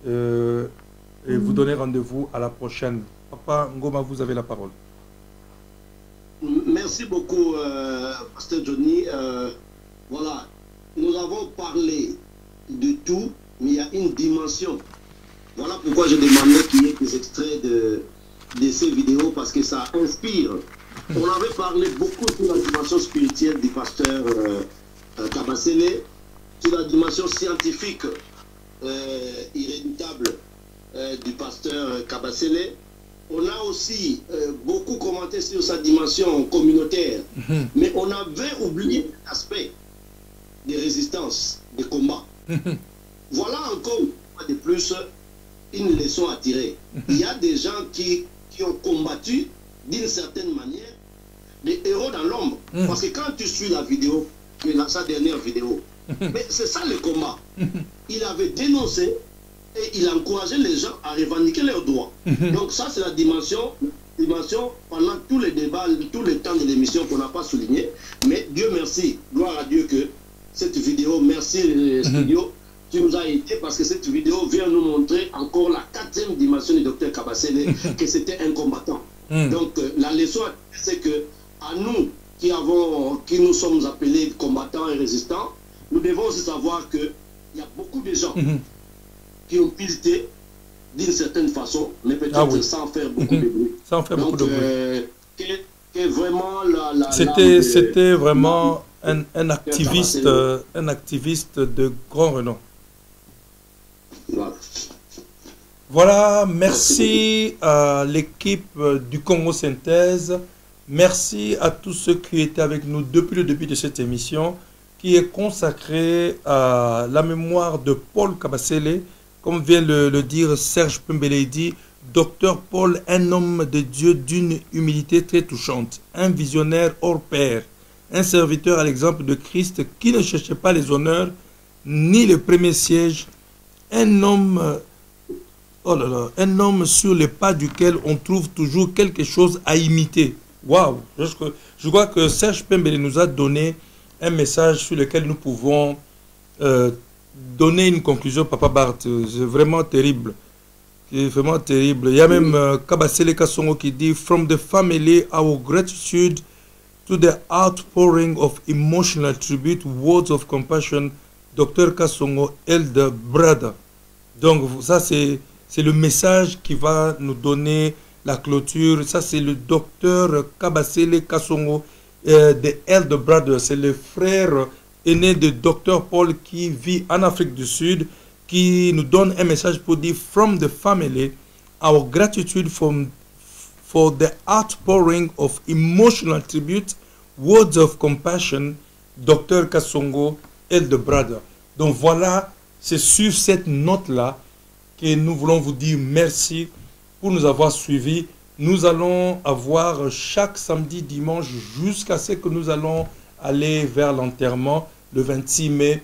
et vous donner rendez-vous à la prochaine. Papa Ngoma, vous avez la parole. Merci beaucoup, Pasteur Johnny. Voilà, nous avons parlé de tout, mais il y a une dimension. Voilà pourquoi je demandais qu'il y ait des extraits de ces vidéos, parce que ça inspire On avait parlé beaucoup sur la dimension spirituelle du pasteur Kabasele, sur la dimension scientifique irréductable du pasteur Kabasele. On a aussi beaucoup commenté sur sa dimension communautaire, mais on avait oublié l'aspect des résistances, des combats. Voilà encore une fois de plus une leçon à tirer. Il y a des gens qui ont combattu d'une certaine manière des héros dans l'ombre. Parce que quand tu suis la vidéo, sa dernière vidéo, mais c'est ça le combat. Il avait dénoncé et il encourageait les gens à revendiquer leurs droits. Donc ça, c'est la dimension pendant tous les débats, tout le temps de l'émission qu'on n'a pas souligné. Mais Dieu merci, gloire à Dieu que cette vidéo, merci studio, qui nous a aidé parce que cette vidéo vient nous montrer encore la 4e dimension du docteur Kabasele, que c'était un combattant. Donc la leçon, c'est que à nous qui nous sommes appelés combattants et résistants, nous devons aussi savoir qu'il y a beaucoup de gens qui ont pilté d'une certaine façon, mais peut-être sans faire beaucoup de bruit. Sans faire beaucoup de bruit. Vraiment c'était vraiment un activiste de grand renom. Voilà, merci à l'équipe du Congo Synthèse. Merci à tous ceux qui étaient avec nous depuis le début de cette émission, qui est consacrée à la mémoire de Paul Kabasele. Comme vient le dire Serge Pembeledi, Docteur Paul, un homme de Dieu d'une humilité très touchante, un visionnaire hors pair, un serviteur à l'exemple de Christ qui ne cherchait pas les honneurs ni les premiers sièges, un homme sur les pas duquel on trouve toujours quelque chose à imiter. Waouh! Je crois que Serge Pembele nous a donné un message sur lequel nous pouvons donner une conclusion, Papa Bart. C'est vraiment terrible. C'est vraiment terrible. Il y a même Kabasele Kasongo qui dit « From the family, our gratitude to the outpouring of emotional tribute, words of compassion, Dr Kasongo, elder brother ». Donc ça c'est le message qui va nous donner la clôture. Ça c'est le docteur Kabasele Kasongo, the elder brother. C'est le frère aîné de Dr Paul qui vit en Afrique du Sud, qui nous donne un message pour dire « From the family, our gratitude for the outpouring of emotional tribute, words of compassion, Dr Kasongo, elder brother ». Donc voilà, c'est sur cette note-là que nous voulons vous dire merci pour nous avoir suivis. Nous allons avoir chaque samedi, dimanche, jusqu'à ce que nous allons aller vers l'enterrement le 26 mai.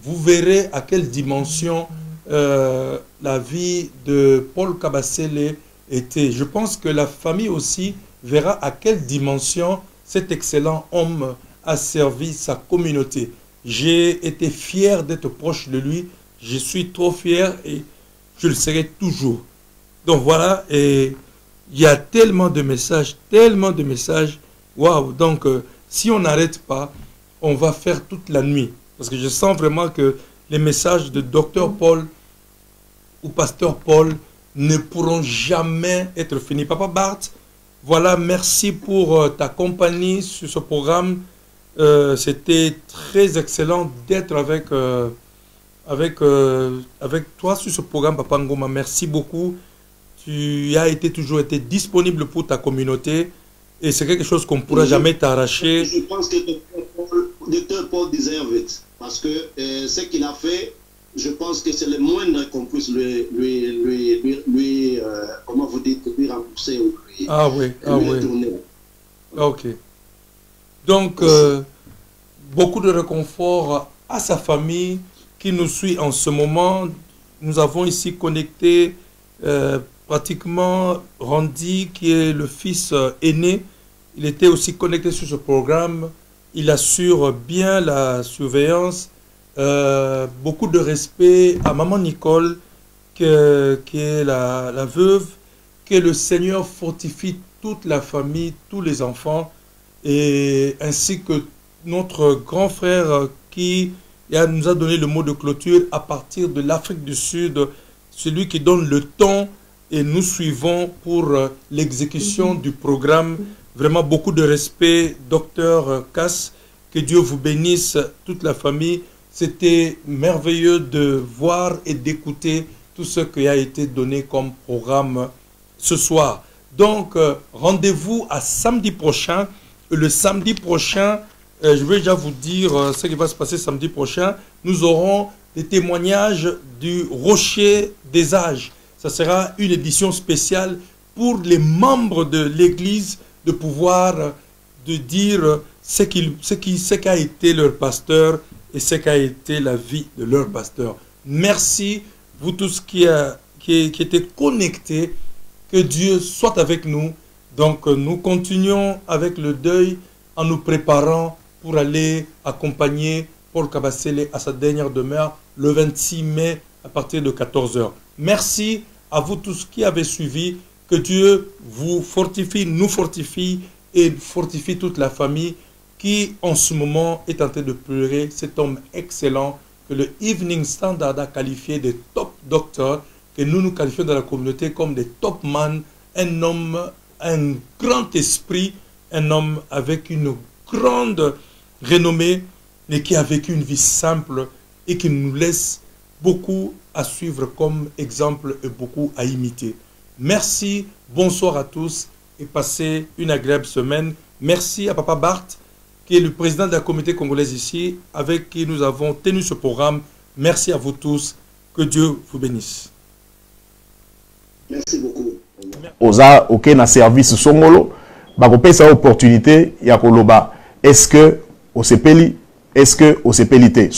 Vous verrez à quelle dimension la vie de Paul Kabasele était. Je pense que la famille aussi verra à quelle dimension cet excellent homme a servi sa communauté. J'ai été fier d'être proche de lui. Je suis trop fier et je le serai toujours. Donc voilà, et il y a tellement de messages, Waouh! Donc si on n'arrête pas, on va faire toute la nuit. Parce que je sens vraiment que les messages de Dr Paul ou Pasteur Paul ne pourront jamais être finis. Papa Bart, voilà, merci pour ta compagnie sur ce programme. C'était très excellent d'être avec toi sur ce programme, Papa Ngoma. Merci beaucoup. Tu as toujours été disponible pour ta communauté et c'est quelque chose qu'on ne pourra jamais t'arracher. Je pense que Dr Paul deserve it parce que ce qu'il a fait, je pense que c'est le moindre qu'on puisse lui comment vous dites, lui rembourser ou lui, retourner. Ok. Donc, beaucoup de réconfort à sa famille qui nous suit en ce moment. Nous avons ici connecté pratiquement Randy, qui est le fils aîné. Il était aussi connecté sur ce programme. Il assure bien la surveillance. Beaucoup de respect à maman Nicole, qui est la veuve. Que le Seigneur fortifie toute la famille, tous les enfants, et ainsi que notre grand frère qui nous a donné le mot de clôture à partir de l'Afrique du Sud, celui qui donne le temps et nous suivons pour l'exécution du programme. Vraiment beaucoup de respect, docteur Cass. Que Dieu vous bénisse, toute la famille. C'était merveilleux de voir et d'écouter tout ce qui a été donné comme programme ce soir. Donc, rendez-vous à samedi prochain. Le samedi prochain, je vais déjà vous dire ce qui va se passer samedi prochain. Nous aurons des témoignages du Rocher des Âges. Ça sera une édition spéciale pour les membres de l'Église de pouvoir de dire ce qu'a été leur pasteur et ce qu'a été la vie de leur pasteur. Merci, vous tous qui étaient connectés. Que Dieu soit avec nous. Donc, nous continuons avec le deuil en nous préparant pour aller accompagner Paul Kabasele à sa dernière demeure le 26 mai à partir de 14 h. Merci à vous tous qui avez suivi. Que Dieu vous fortifie, nous fortifie et fortifie toute la famille qui en ce moment est en train de pleurer cet homme excellent que le Evening Standard a qualifié de top doctor, que nous qualifions dans la communauté comme des top man, un homme, un grand esprit, un homme avec une grande renommée, mais qui a vécu une vie simple et qui nous laisse beaucoup à suivre comme exemple et beaucoup à imiter. Merci, bonsoir à tous et passez une agréable semaine. Merci à Papa Bart, qui est le président de la communauté congolaise ici, avec qui nous avons tenu ce programme. Merci à vous tous. Que Dieu vous bénisse. Merci beaucoup. Oza ok na service songolo bakopé sa opportunité ya koloba est-ce que osepeli est-ce que osepelité